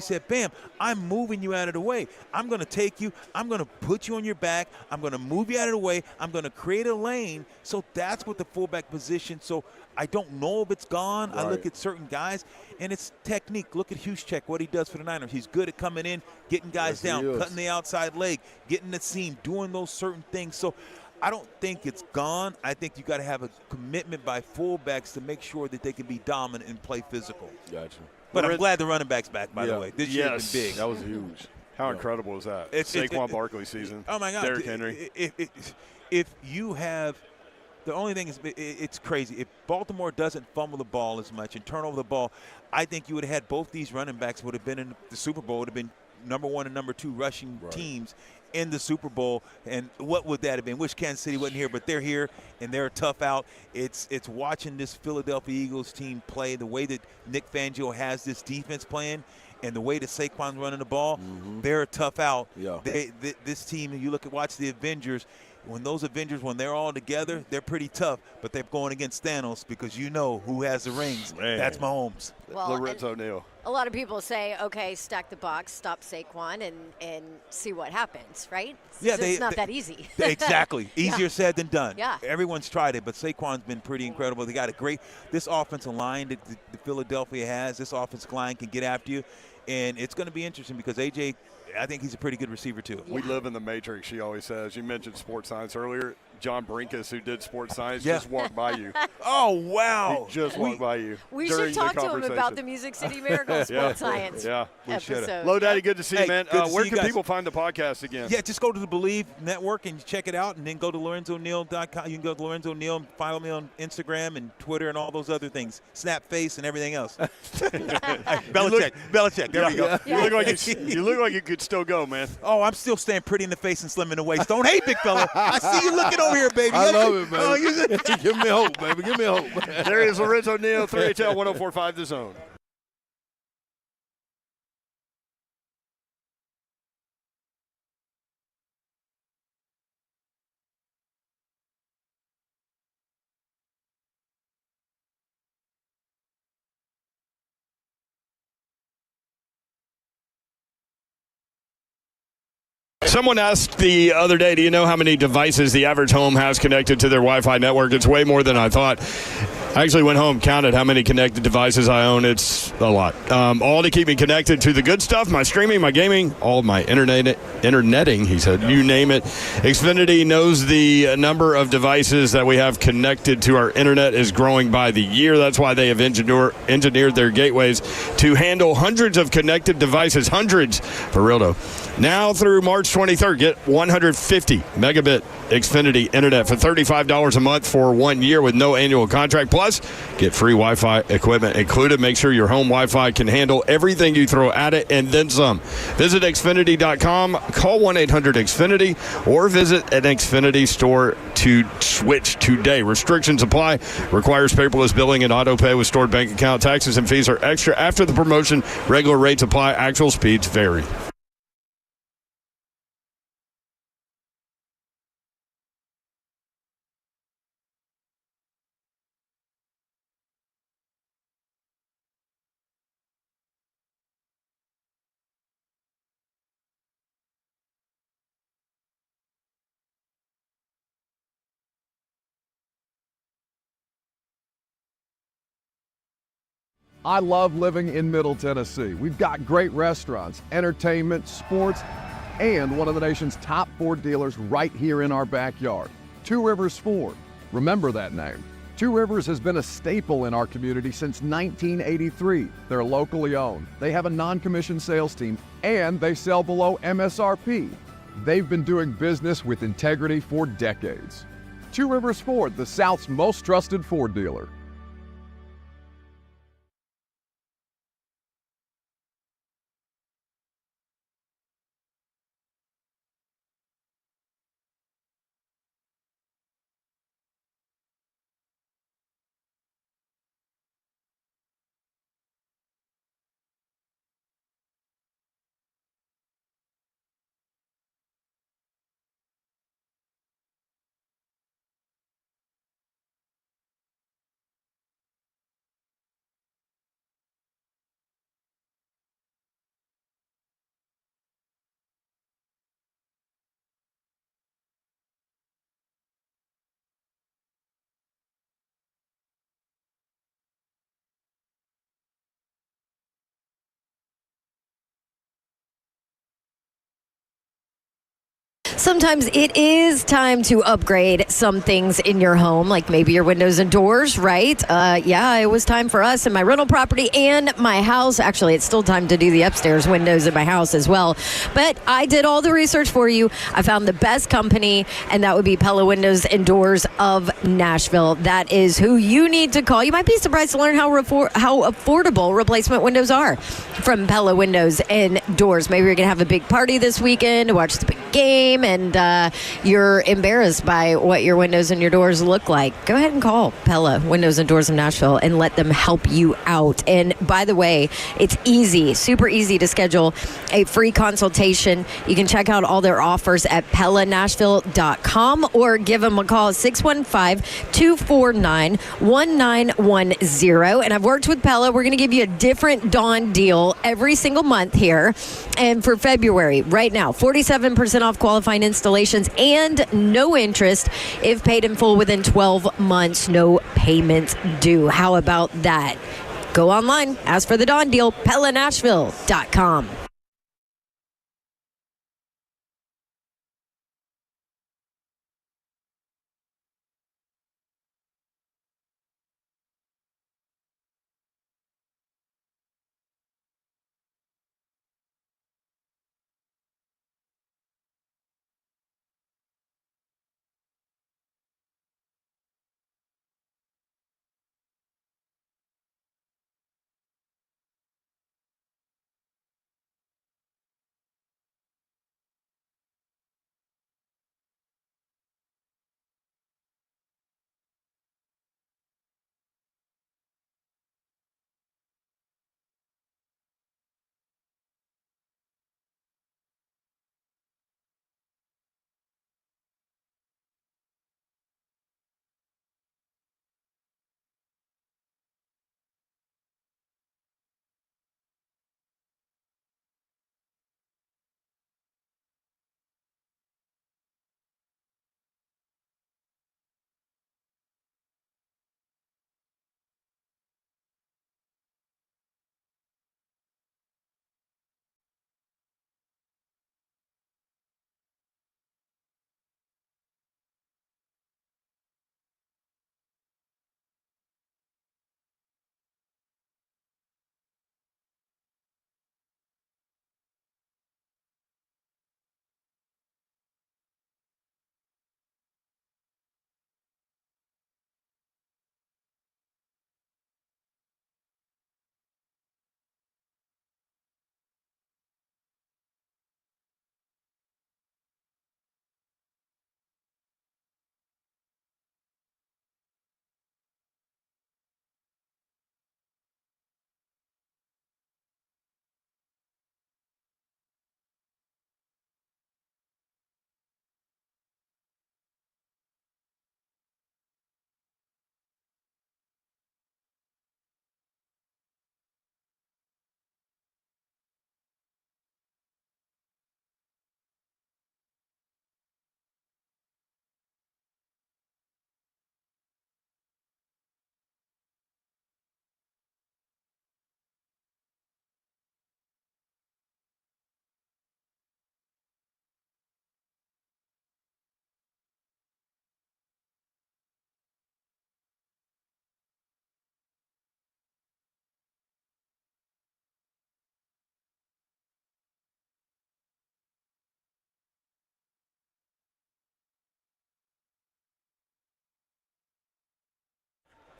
said, bam, I'm moving you out of the way. I'm going to take you. I'm going to put you on your back. I'm going to move you out of the way. I'm going to create a lane. So that's what the fullback position. So I don't know if it's gone. Right. I look at certain guys, and it's technique. Look at Juszczyk, what he does for the Niners. He's good at coming in, getting guys down, cutting the outside leg, getting the seam, doing those certain things. So I don't think it's gone. I think you got to have a commitment by fullbacks to make sure that they can be dominant and play physical. Gotcha. But I'm glad the running back's back, by the way. This year has been big. That was huge. How incredible is that? Saquon Barkley season. Oh, my God. Derrick Henry. If you have – the only thing is it's crazy. If Baltimore doesn't fumble the ball as much and turn over the ball, I think you would have had both these running backs would have been in the Super Bowl, would have been number 1 and number 2 rushing teams in the Super Bowl. And what would that have been? Wish Kansas City wasn't here, but they're here, and they're tough out. It's watching this Philadelphia Eagles team play, the way that Nick Fangio has this defense playing, and the way that Saquon's running the ball, they're tough out. Yeah. This team, you watch the Avengers, when they're all together, they're pretty tough, but they're going against Thanos because you know who has the rings. Man. That's Mahomes. Well, Lorenzo Neal. A lot of people say, okay, stack the box, stop Saquon, and see what happens, right? Yeah, it's not that easy. Exactly. Easier said than done. Yeah. Everyone's tried it, but Saquon's been pretty incredible. They got this offensive line that the Philadelphia has, this offensive line can get after you, and it's going to be interesting because A.J., I think he's a pretty good receiver, too. We live in the matrix, she always says. You mentioned sports science earlier. John Brinkus, who did sports science, just walked by you. Oh, wow. He just walked by you. We during should talk the to him conversation. about the Music City Miracle sports science episode. Low Daddy, good to see you, man. good to Where see can you guys. people find the podcast again? Yeah, just go to the Believe Network and check it out, and then go to LorenzoNeal.com. You can go to Lorenzo Neal and follow me on Instagram and Twitter and all those other things, Snapface and everything else. Belichick. There we go. You look like you could still go, man. Oh, I'm still staying pretty in the face and slim in the waist. Don't hate, big fella. I see you looking over here, baby. I love it, man. Oh, Give me hope, baby. Give me hope. There is Lorenzo Neal, 3HL 1045 The Zone. Someone asked the other day, do you know how many devices the average home has connected to their Wi-Fi network? It's way more than I thought. I actually went home, counted how many connected devices I own. It's a lot. All to keep me connected to the good stuff, my streaming, my gaming, all my interneting, he said, you name it. Xfinity knows the number of devices that we have connected to our internet is growing by the year. That's why they have engineered their gateways to handle hundreds of connected devices, hundreds, for real though. Now through March 23rd, get 150 megabit Xfinity internet for $35 a month for 1 year with no annual contract. Plus, get free Wi-Fi equipment included. Make sure your home Wi-Fi can handle everything you throw at it and then some. Visit Xfinity.com, call 1-800-XFINITY, or visit an Xfinity store to switch today. Restrictions apply. Requires paperless billing and auto pay with stored bank account. Taxes and fees are extra after the promotion. Regular rates apply. Actual speeds vary. I love living in Middle Tennessee. We've got great restaurants, entertainment, sports, and one of the nation's top Ford dealers right here in our backyard. Two Rivers Ford. Remember that name. Two Rivers has been a staple in our community since 1983. They're locally owned. They have a non-commissioned sales team, and they sell below MSRP. They've been doing business with integrity for decades. Two Rivers Ford, the South's most trusted Ford dealer. Sometimes it is time to upgrade some things in your home, like maybe your windows and doors, right? Yeah, it was time for us in my rental property and my house. Actually, it's still time to do the upstairs windows in my house as well. But I did all the research for you. I found the best company, and that would be Pella Windows and Doors of Nashville. That is who you need to call. You might be surprised to learn how affordable replacement windows are from Pella Windows and Doors. Maybe you're going to have a big party this weekend to watch the big game, and you're embarrassed by what your windows and your doors look like. Go ahead and call Pella Windows and Doors of Nashville and let them help you out. And by the way, it's easy, super easy to schedule a free consultation. You can check out all their offers at PellaNashville.com or give them a call at 615-249-1910. And I've worked with Pella. We're going to give you a different Dawn deal every single month here. And for February, right now, 47% off qualifying installations and no interest if paid in full within 12 months, no payments due. How about that? Go online, ask for the Dawn deal, PellaNashville.com.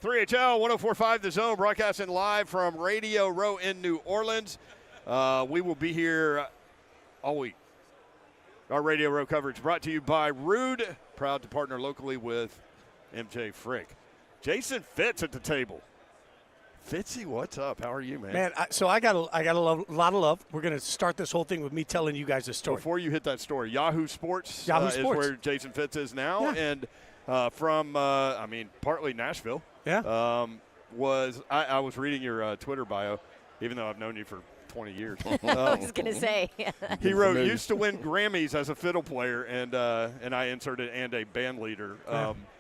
.3HL 104.5 The Zone, broadcasting live from Radio Row in New Orleans. We will be here all week. Our Radio Row coverage brought to you by Rude, proud to partner locally with MJ Frick. Jason Fitz at the table. Fitzy, what's up? How are you, man? Man, I got a lot of love. We're going to start this whole thing with me telling you guys a story. Before you hit that story, Yahoo Sports, Sports is where Jason Fitz is now, and from partly Nashville. Yeah. I was reading your Twitter bio, even though I've known you for 20 years. I was going to say. He wrote, used to win Grammys as a fiddle player, and I inserted, and a band leader.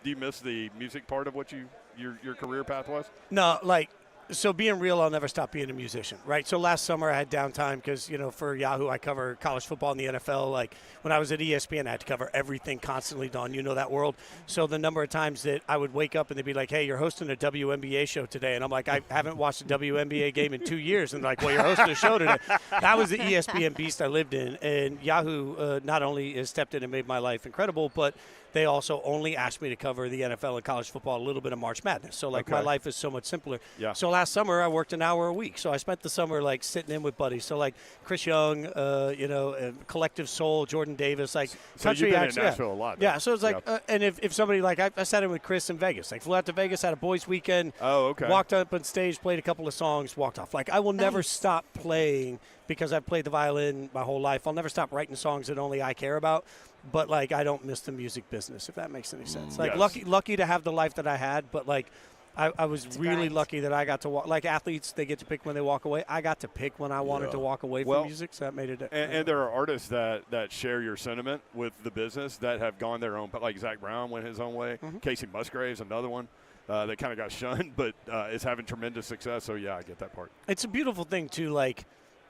Do you miss the music part of what your career path was? No, like So being real, I'll never stop being a musician, right? So last summer I had downtime because, for Yahoo I cover college football and the NFL. Like when I was at ESPN, I had to cover everything constantly, Dawn. You know that world. So the number of times that I would wake up and they'd be like, hey, you're hosting a WNBA show today. And I'm like, I haven't watched a WNBA game in 2 years. And they're like, well, you're hosting a show today. That was the ESPN beast I lived in. And Yahoo not only has stepped in and made my life incredible, but they also only asked me to cover the NFL and college football, a little bit of March Madness. So, my life is so much simpler. Yeah. So last summer, I worked an hour a week. So I spent the summer, sitting in with buddies. So, Chris Young, Collective Soul, Jordan Davis, so country you've been acts. in Nashville a lot. Yeah, so it's and if somebody, I sat in with Chris in Vegas. Flew out to Vegas, had a boys' weekend. Oh, okay. Walked up on stage, played a couple of songs, walked off. I will never stop playing because I've played the violin my whole life. I'll never stop writing songs that only I care about. But, I don't miss the music business, if that makes any sense. Yes. Lucky to have the life that I had, but, I was really lucky that I got to walk. Athletes, they get to pick when they walk away. I got to pick when I wanted to walk away from music, so that made it. And there are artists that share your sentiment with the business that have gone their own, like Zach Brown went his own way. Mm-hmm. Casey Musgrave's another one that kind of got shunned, but is having tremendous success. So, yeah, I get that part. It's a beautiful thing, too,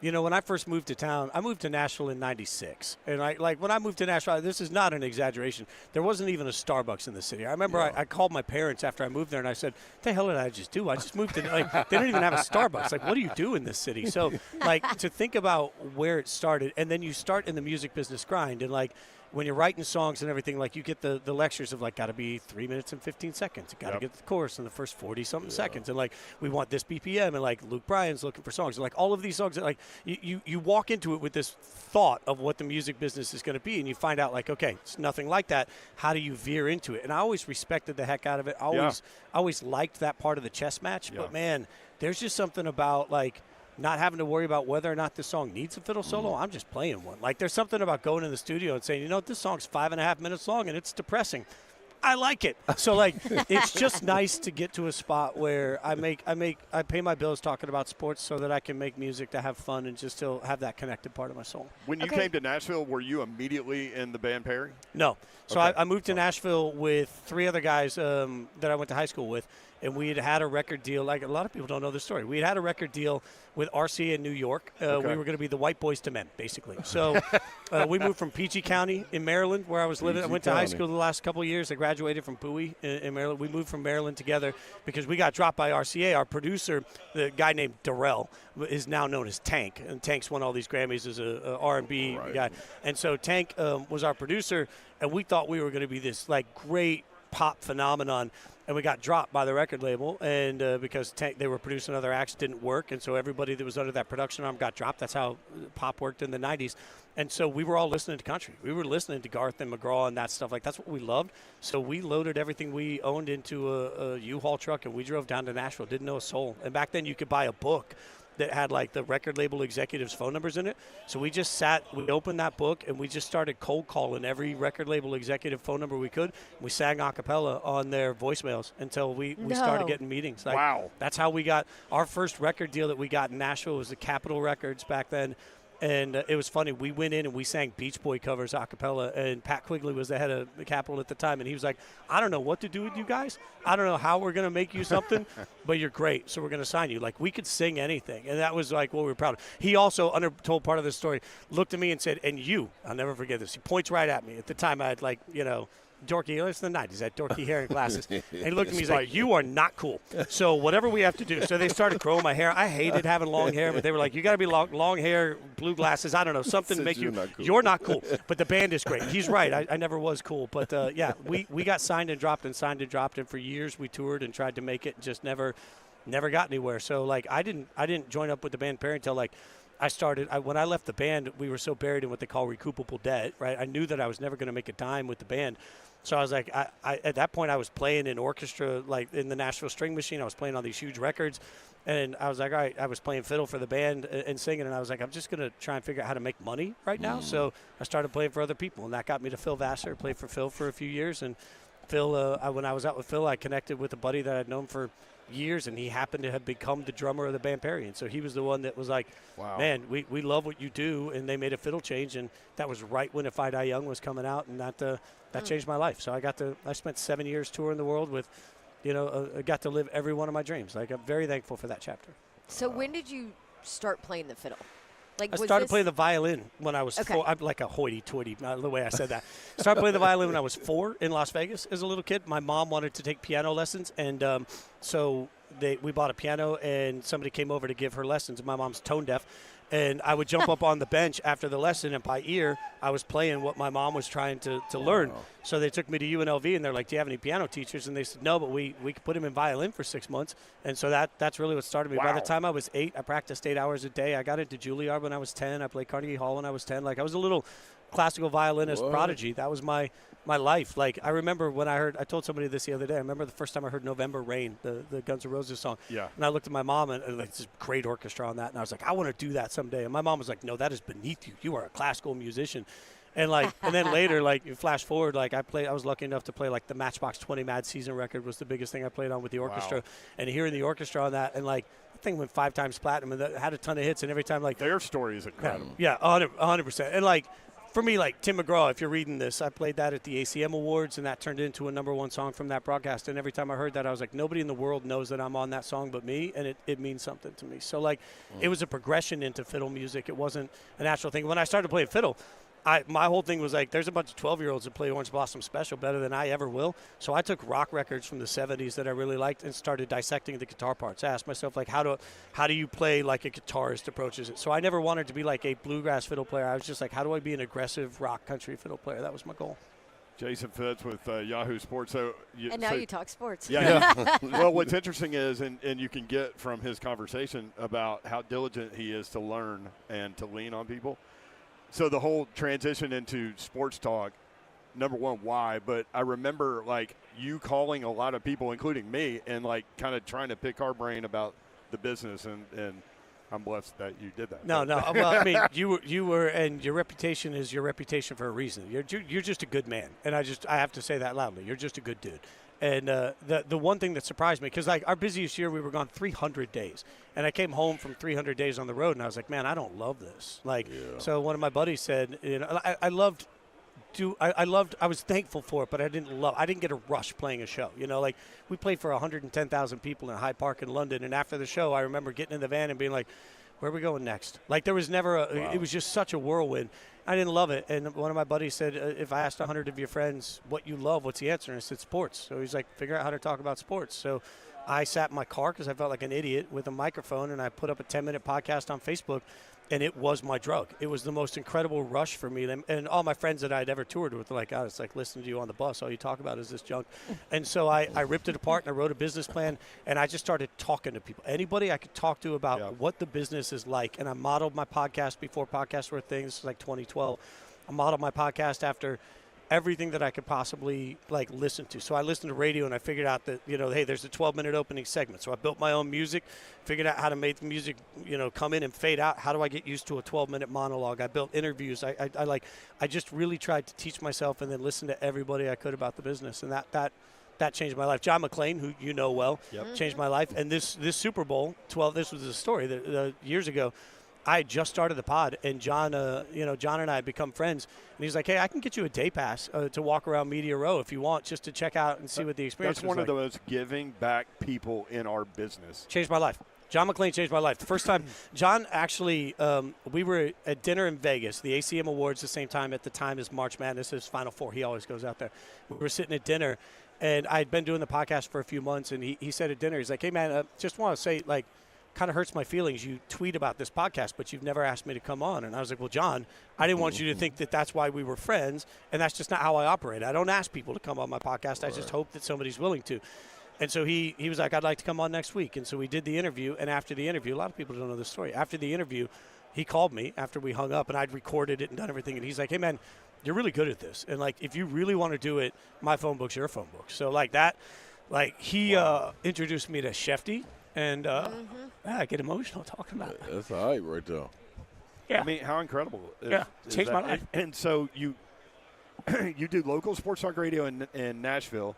when I first moved to town, I moved to Nashville in '96. And when I moved to Nashville, this is not an exaggeration. There wasn't even a Starbucks in the city. I remember I called my parents after I moved there and I said, what the hell did I just do? I just moved to, they don't even have a Starbucks. What do you do in this city? So, to think about where it started, and then you start in the music business grind, and when you're writing songs and everything, you get the lectures of got to be 3 minutes and 15 seconds. Got to get the chorus in the first 40-something seconds. And we want this BPM. And Luke Bryan's looking for songs. And all of these songs, that you walk into it with this thought of what the music business is going to be. And you find out okay, it's nothing like that. How do you veer into it? And I always respected the heck out of it. I always liked that part of the chess match. Yeah. But man, there's just something about not having to worry about whether or not this song needs a fiddle solo. I'm just playing one. There's something about going in the studio and saying, this song's 5.5 minutes long and it's depressing. I like it. So it's just nice to get to a spot where I pay my bills talking about sports so that I can make music to have fun and just still have that connected part of my soul. When you came to Nashville, were you immediately in the band Perry? No. So I moved to Nashville with 3 other guys that I went to high school with. And we had a record deal. A lot of people don't know this story. We had a record deal with RCA in New York. We were going to be the White Boys to Men, basically. So we moved from PG County in Maryland, where I was living. I went to high school the last couple of years. I graduated from Bowie in Maryland. We moved from Maryland together because we got dropped by RCA. Our producer, the guy named Darrell, is now known as Tank. And Tank's won all these Grammys as a R&B guy. And so Tank was our producer, and we thought we were going to be this great pop phenomenon. And we got dropped by the record label, and because they were producing other acts, didn't work, and so everybody that was under that production arm got dropped. That's how pop worked in the 90s. And so we were all listening to country. We were listening to Garth and McGraw and that stuff. That's what we loved. So we loaded everything we owned into a U-Haul truck, and we drove down to Nashville. Didn't know a soul. And back then you could buy a book that had the record label executives' phone numbers in it. So we just we opened that book and we just started cold calling every record label executive phone number we could. We sang a cappella on their voicemails until we started getting meetings. Wow. That's how we got our first record deal that we got in Nashville was the Capitol Records back then. And it was funny. We went in and we sang Beach Boy covers a cappella, and Pat Quigley was the head of the Capitol at the time, and he was like, I don't know what to do with you guys. I don't know how we're going to make you something, but you're great, so we're going to sign you. We could sing anything, and that was what we were proud of. He also, told part of this story, looked at me and said, and you, I'll never forget this. He points right at me. At the time, I had dorky, it's the 90s, that dorky hair and glasses. And he looked at me, he's like, you are not cool. So whatever we have to do. So they started growing my hair. I hated having long hair, but they were like, you got to be long hair, blue glasses, I don't know, something to make you, you're not cool. But the band is great. He's right. I never was cool. But, we got signed and dropped, and for years we toured and tried to make it, just never got anywhere. So, I didn't join up with the band Perry until, I started when I left the band, we were so buried in what they call recoupable debt, right? I knew that I was never going to make a dime with the band. So I was like, I at that point I was playing in orchestra, in the Nashville String Machine. I was playing on these huge records. And I was like, all right, I was playing fiddle for the band and singing. And I was like, I'm just going to try and figure out how to make money right now. So I started playing for other people. And that got me to Phil Vassar. Played for Phil for a few years. And Phil, when I was out with Phil, I connected with a buddy that I'd known for years, and he happened to have become the drummer of the band Perry. And so he was the one that was like, wow, man, we love what you do. And they made a fiddle change, and that was right when If I Die Young was coming out, and that changed my life. So I spent 7 years touring the world with I got to live every one of my dreams. Like, I'm very thankful for that chapter. So when did you start playing the fiddle? Like, I started playing the violin when I was 4. I'm like a hoity-toity, the way I said that. Started playing the violin when I was 4 in Las Vegas as a little kid. My mom wanted to take piano lessons, and so we bought a piano, and somebody came over to give her lessons. My mom's tone deaf, and I would jump up on the bench after the lesson, and by ear, I was playing what my mom was trying to learn. So they took me to UNLV, and they're like, do you have any piano teachers? And they said, no, but we could put him in violin for 6 months. And so that's really what started me. By the time I was 8, I practiced 8 hours a day. I got into Juilliard when I was 10. I played Carnegie Hall when I was 10. Like, I was a little classical violinist prodigy. That was my life. Like, I remember when I told somebody this the other day. I remember the first time I heard November Rain, the Guns N' Roses song. Yeah. And I looked at my mom, and like, this great orchestra on that. And I was like, I want to do that someday. And my mom was like, no, that is beneath you. You are a classical musician. And like, and then later, like, you flash forward, like, I was lucky enough to play like the Matchbox 20 Mad Season record was the biggest thing I played on with the orchestra. And hearing the orchestra on that, and like, the thing went 5 times platinum, and that had a ton of hits. And every time, like, their story is incredible. Yeah, 100%. And like, for me, like, Tim McGraw, if you're reading this, I played that at the ACM Awards, and that turned into a #1 song from that broadcast. And every time I heard that, I was like, nobody in the world knows that I'm on that song but me, and it means something to me. So, like, it was a progression into fiddle music. It wasn't a natural thing. When I started playing fiddle, my whole thing was like, there's a bunch of 12-year-olds that play Orange Blossom Special better than I ever will. So I took rock records from the 70s that I really liked and started dissecting the guitar parts. I asked myself, like, how do you play like a guitarist approaches it? So I never wanted to be like a bluegrass fiddle player. I was just like, how do I be an aggressive rock country fiddle player? That was my goal. Jason Fitz with Yahoo Sports. And now you talk sports. Yeah. Well, what's interesting is, and you can get from his conversation about how diligent he is to learn and to lean on people. So the whole transition into sports talk, number one, why? But I remember, like, you calling a lot of people, including me, and, like, kind of trying to pick our brain about the business, and I'm blessed that you did that. No. Well, I mean, you were, and your reputation is your reputation for a reason. You're just a good man, and I have to say that loudly. You're just a good dude. And the one thing that surprised me, because, like, our busiest year, we were gone 300 days. And I came home from 300 days on the road, and I was like, man, I don't love this. Like, so one of my buddies said, you know, I was thankful for it, but I didn't get a rush playing a show. You know, like, we played for 110,000 people in Hyde Park in London. And after the show, I remember getting in the van and being like, where are we going next? Like, there was never it was just such a whirlwind. I didn't love it. And one of my buddies said, if I asked 100 of your friends what you love, what's the answer? And I said, sports. So he's like, figure out how to talk about sports. So I sat in my car because I felt like an idiot with a microphone, and I put up a 10-minute podcast on Facebook, and it was my drug. It was the most incredible rush for me. And all my friends that I'd ever toured with were like, oh, it's like listening to you on the bus. All you talk about is this junk. And so I ripped it apart, and I wrote a business plan, and I just started talking to people. Anybody I could talk to about what the business is like. And I modeled my podcast before podcasts were things. This was like 2012. I modeled my podcast after everything that I could possibly, like, listen to. So I listened to radio, and I figured out that, you know, hey, there's a 12-minute opening segment. So I built my own music, figured out how to make the music, you know, come in and fade out. How do I get used to a 12-minute monologue? I built interviews. I just really tried to teach myself and then listen to everybody I could about the business, and that changed my life. John McClain, who you know well, changed my life. And this Super Bowl 12, this was a story that years ago. I had just started the pod, and John and I had become friends. And he's like, hey, I can get you a day pass to walk around Media Row if you want, just to check out and see what the experience was like. That's one of the most giving back people in our business. Changed my life. John McClain changed my life. The first time, John actually, we were at dinner in Vegas, the ACM Awards, the same time at the time as March Madness, his Final Four. He always goes out there. We were sitting at dinner, and I had been doing the podcast for a few months, and he said at dinner, he's like, hey, man, just want to say, like, kind of hurts my feelings. You tweet about this podcast, but you've never asked me to come on. And I was like, well, John, I didn't want you to think that that's why we were friends, and that's just not how I operate. I don't ask people to come on my podcast. I just hope that somebody's willing to. And so he was like, I'd like to come on next week. And so we did the interview, and after the interview, a lot of people don't know this story. After the interview, he called me after we hung up, and I'd recorded it and done everything. And he's like, hey, man, you're really good at this. And, like, if you really want to do it, my phone book's your phone book. So, like, that, like, he introduced me to Shefty. And I get emotional talking about it. That's all right right there. Yeah. I mean, how incredible changed my life. And so you do local sports talk radio in Nashville.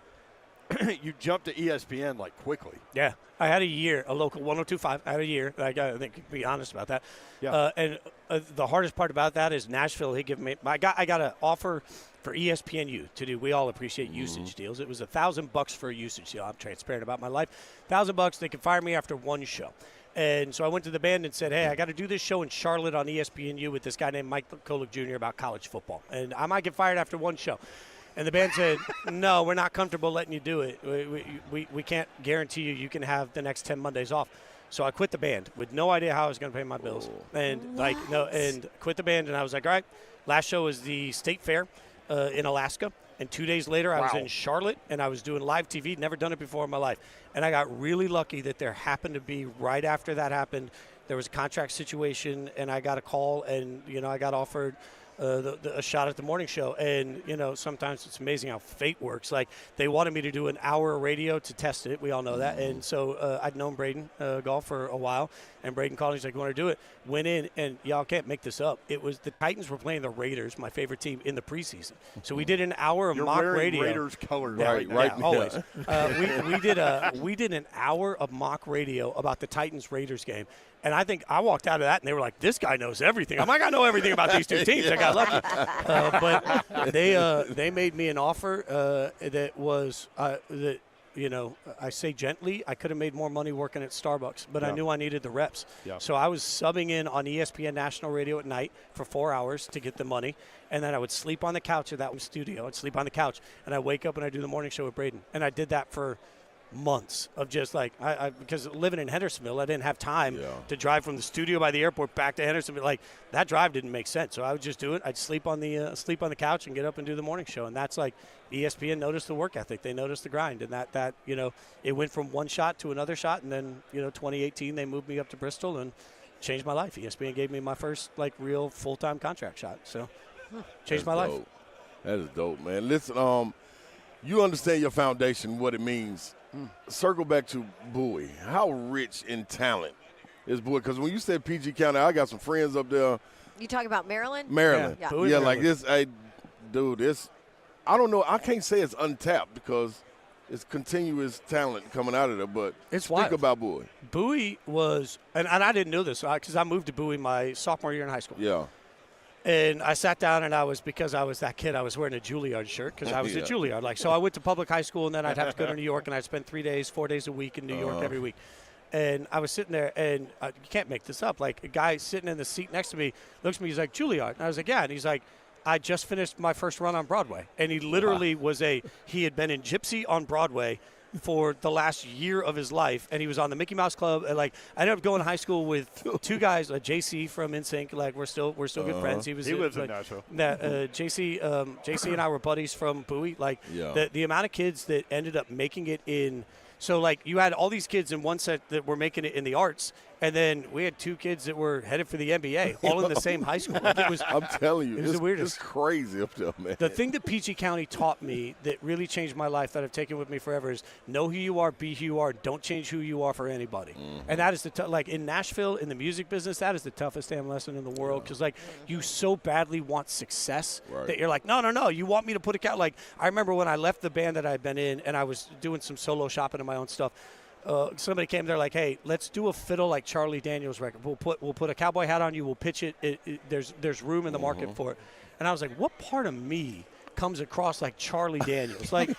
you jumped to ESPN like quickly. Yeah, I had a year, a local 102.5. I had a year. I think to be honest about that. Yeah. And the hardest part about that is Nashville. He gave me. I got an offer for ESPNU to do. We all appreciate usage deals. It was $1,000 for a usage deal. I'm transparent about my life. $1,000. They could fire me after one show. And so I went to the band and said, hey, I got to do this show in Charlotte on ESPNU with this guy named Mike Kolick Jr. about college football. And I might get fired after one show. And the band said, no, we're not comfortable letting you do it. We can't guarantee you can have the next 10 Mondays off. So I quit the band with no idea how I was going to pay my bills. And quit the band. And I was like, all right, last show was the State Fair in Alaska. And 2 days later, I was in Charlotte, and I was doing live TV. Never done it before in my life. And I got really lucky that there happened to be, right after that happened, there was a contract situation, and I got a call, and, I got offered a shot at the morning show. And, sometimes it's amazing how fate works. Like, they wanted me to do an hour of radio to test it. We all know that. And so I'd known Braden Gall for a while, and Braden called. He's like, you want to do it? Went in, and y'all can't make this up. It was the Titans were playing the Raiders, my favorite team, in the preseason. So we did an hour of mock radio. Raiders colors. Right. Always. We did an hour of mock radio about the Titans-Raiders game. And I think I walked out of that, and they were like, this guy knows everything. I'm like, I know everything about these two teams. I got lucky. But they made me an offer that was I say gently, I could have made more money working at Starbucks, but I knew I needed the reps. Yeah. So I was subbing in on ESPN National Radio at night for 4 hours to get the money, and then I would sleep on the couch at that studio. I'd sleep on the couch, and I'd wake up and I'd do the morning show with Braden. And I did that for months of just like because living in Hendersonville, I didn't have time to drive from the studio by the airport back to Hendersonville. Like, that drive didn't make sense, so I would just do it. I'd sleep on the couch and get up and do the morning show. And that's like, ESPN noticed the work ethic, they noticed the grind, and that it went from one shot to another shot. And then 2018 they moved me up to Bristol and changed my life. ESPN gave me my first like real full-time contract shot, so changed my life. That is dope, man. Listen, you understand your foundation, what it means. Circle back to Bowie. How rich in talent is Bowie? Because when you said PG County, I got some friends up there. You talking about Maryland? Maryland. Yeah. Yeah, like this. This. I don't know. I can't say it's untapped because it's continuous talent coming out of there. But it's speak about Bowie. Bowie was, and I didn't know this because I moved to Bowie my sophomore year in high school. Yeah. And I sat down, and because I was that kid, I was wearing a Juilliard shirt because I was at Juilliard. So I went to public high school, and then I'd have to go to New York, and I'd spend 4 days a week in New York every week. And I was sitting there, and you can't make this up. Like, a guy sitting in the seat next to me looks at me, he's like, Juilliard. And I was like, yeah. And he's like, I just finished my first run on Broadway. And he literally he had been in Gypsy on Broadway for the last year of his life, and he was on the Mickey Mouse Club. And I ended up going to high school with two guys, JC from NSYNC. Like, we're still good friends. He lives in Nashville. JC and I were buddies from Bowie. Like, the amount of kids that ended up making it in. So, like, you had all these kids in one set that were making it in the arts, and then we had two kids that were headed for the NBA, all in the same high school. Like, it was, I'm telling you, it was the weirdest. It's crazy up there, man. The thing that PG County taught me that really changed my life, that I've taken with me forever, is know who you are, be who you are, don't change who you are for anybody. Mm-hmm. And that is like in Nashville, in the music business, that is the toughest damn lesson in the world, because you so badly want success that you're like, no, you want me to put a count. Like, I remember when I left the band that I'd been in, and I was doing some solo shopping in my own stuff. Somebody came there like, hey, let's do a fiddle like Charlie Daniels record. We'll put a cowboy hat on you. We'll pitch it. There's room in the market for it. And I was like, what part of me comes across like Charlie Daniels? Like,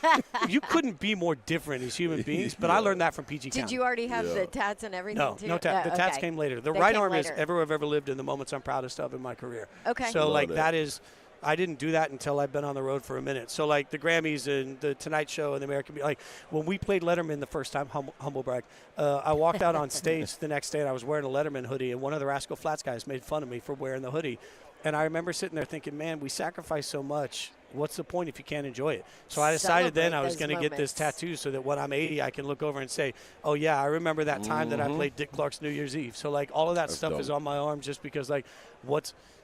you couldn't be more different as human beings. But I learned that from PG County. Did you already have the tats and everything? No, too? no tats. The tats came later. The right arm is everywhere I've ever lived, and the moments I'm proudest of in my career. Okay. So that is. I didn't do that until I'd been on the road for a minute. So, like, the Grammys and the Tonight Show and the American, like, when we played Letterman the first time, humble brag, I walked out on stage the next day, and I was wearing a Letterman hoodie, and one of the Rascal Flatts guys made fun of me for wearing the hoodie. And I remember sitting there thinking, man, we sacrifice so much. What's the point if you can't enjoy it? So I decided then I was going to get this tattoo so that when I'm 80, I can look over and say, oh, yeah, I remember that time that I played Dick Clark's New Year's Eve. So, like, all of that stuff is on my arm just because, like,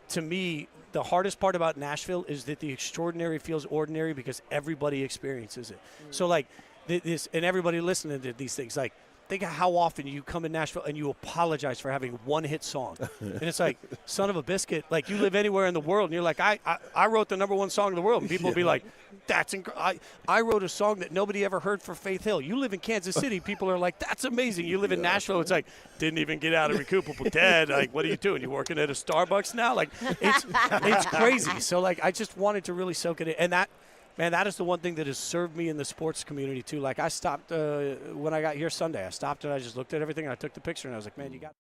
to me, the hardest part about Nashville is that the extraordinary feels ordinary because everybody experiences it. So, like, this, and everybody listening to these things, like, think of how often you come in Nashville and you apologize for having one hit song. And it's like, son of a biscuit, like you live anywhere in the world and you're like, I wrote the #1 song in the world. And people will be like, that's incredible. I wrote a song that nobody ever heard for Faith Hill. You live in Kansas City. People are like, that's amazing. You live in Nashville. It's like, didn't even get out of recoupable dead. Like, what are you doing? You working at a Starbucks now? Like, it's crazy. So, like, I just wanted to really soak it in. And that, man, that is the one thing that has served me in the sports community, too. Like, I stopped when I got here Sunday. I stopped and I just looked at everything, and I took the picture, and I was like, man, you got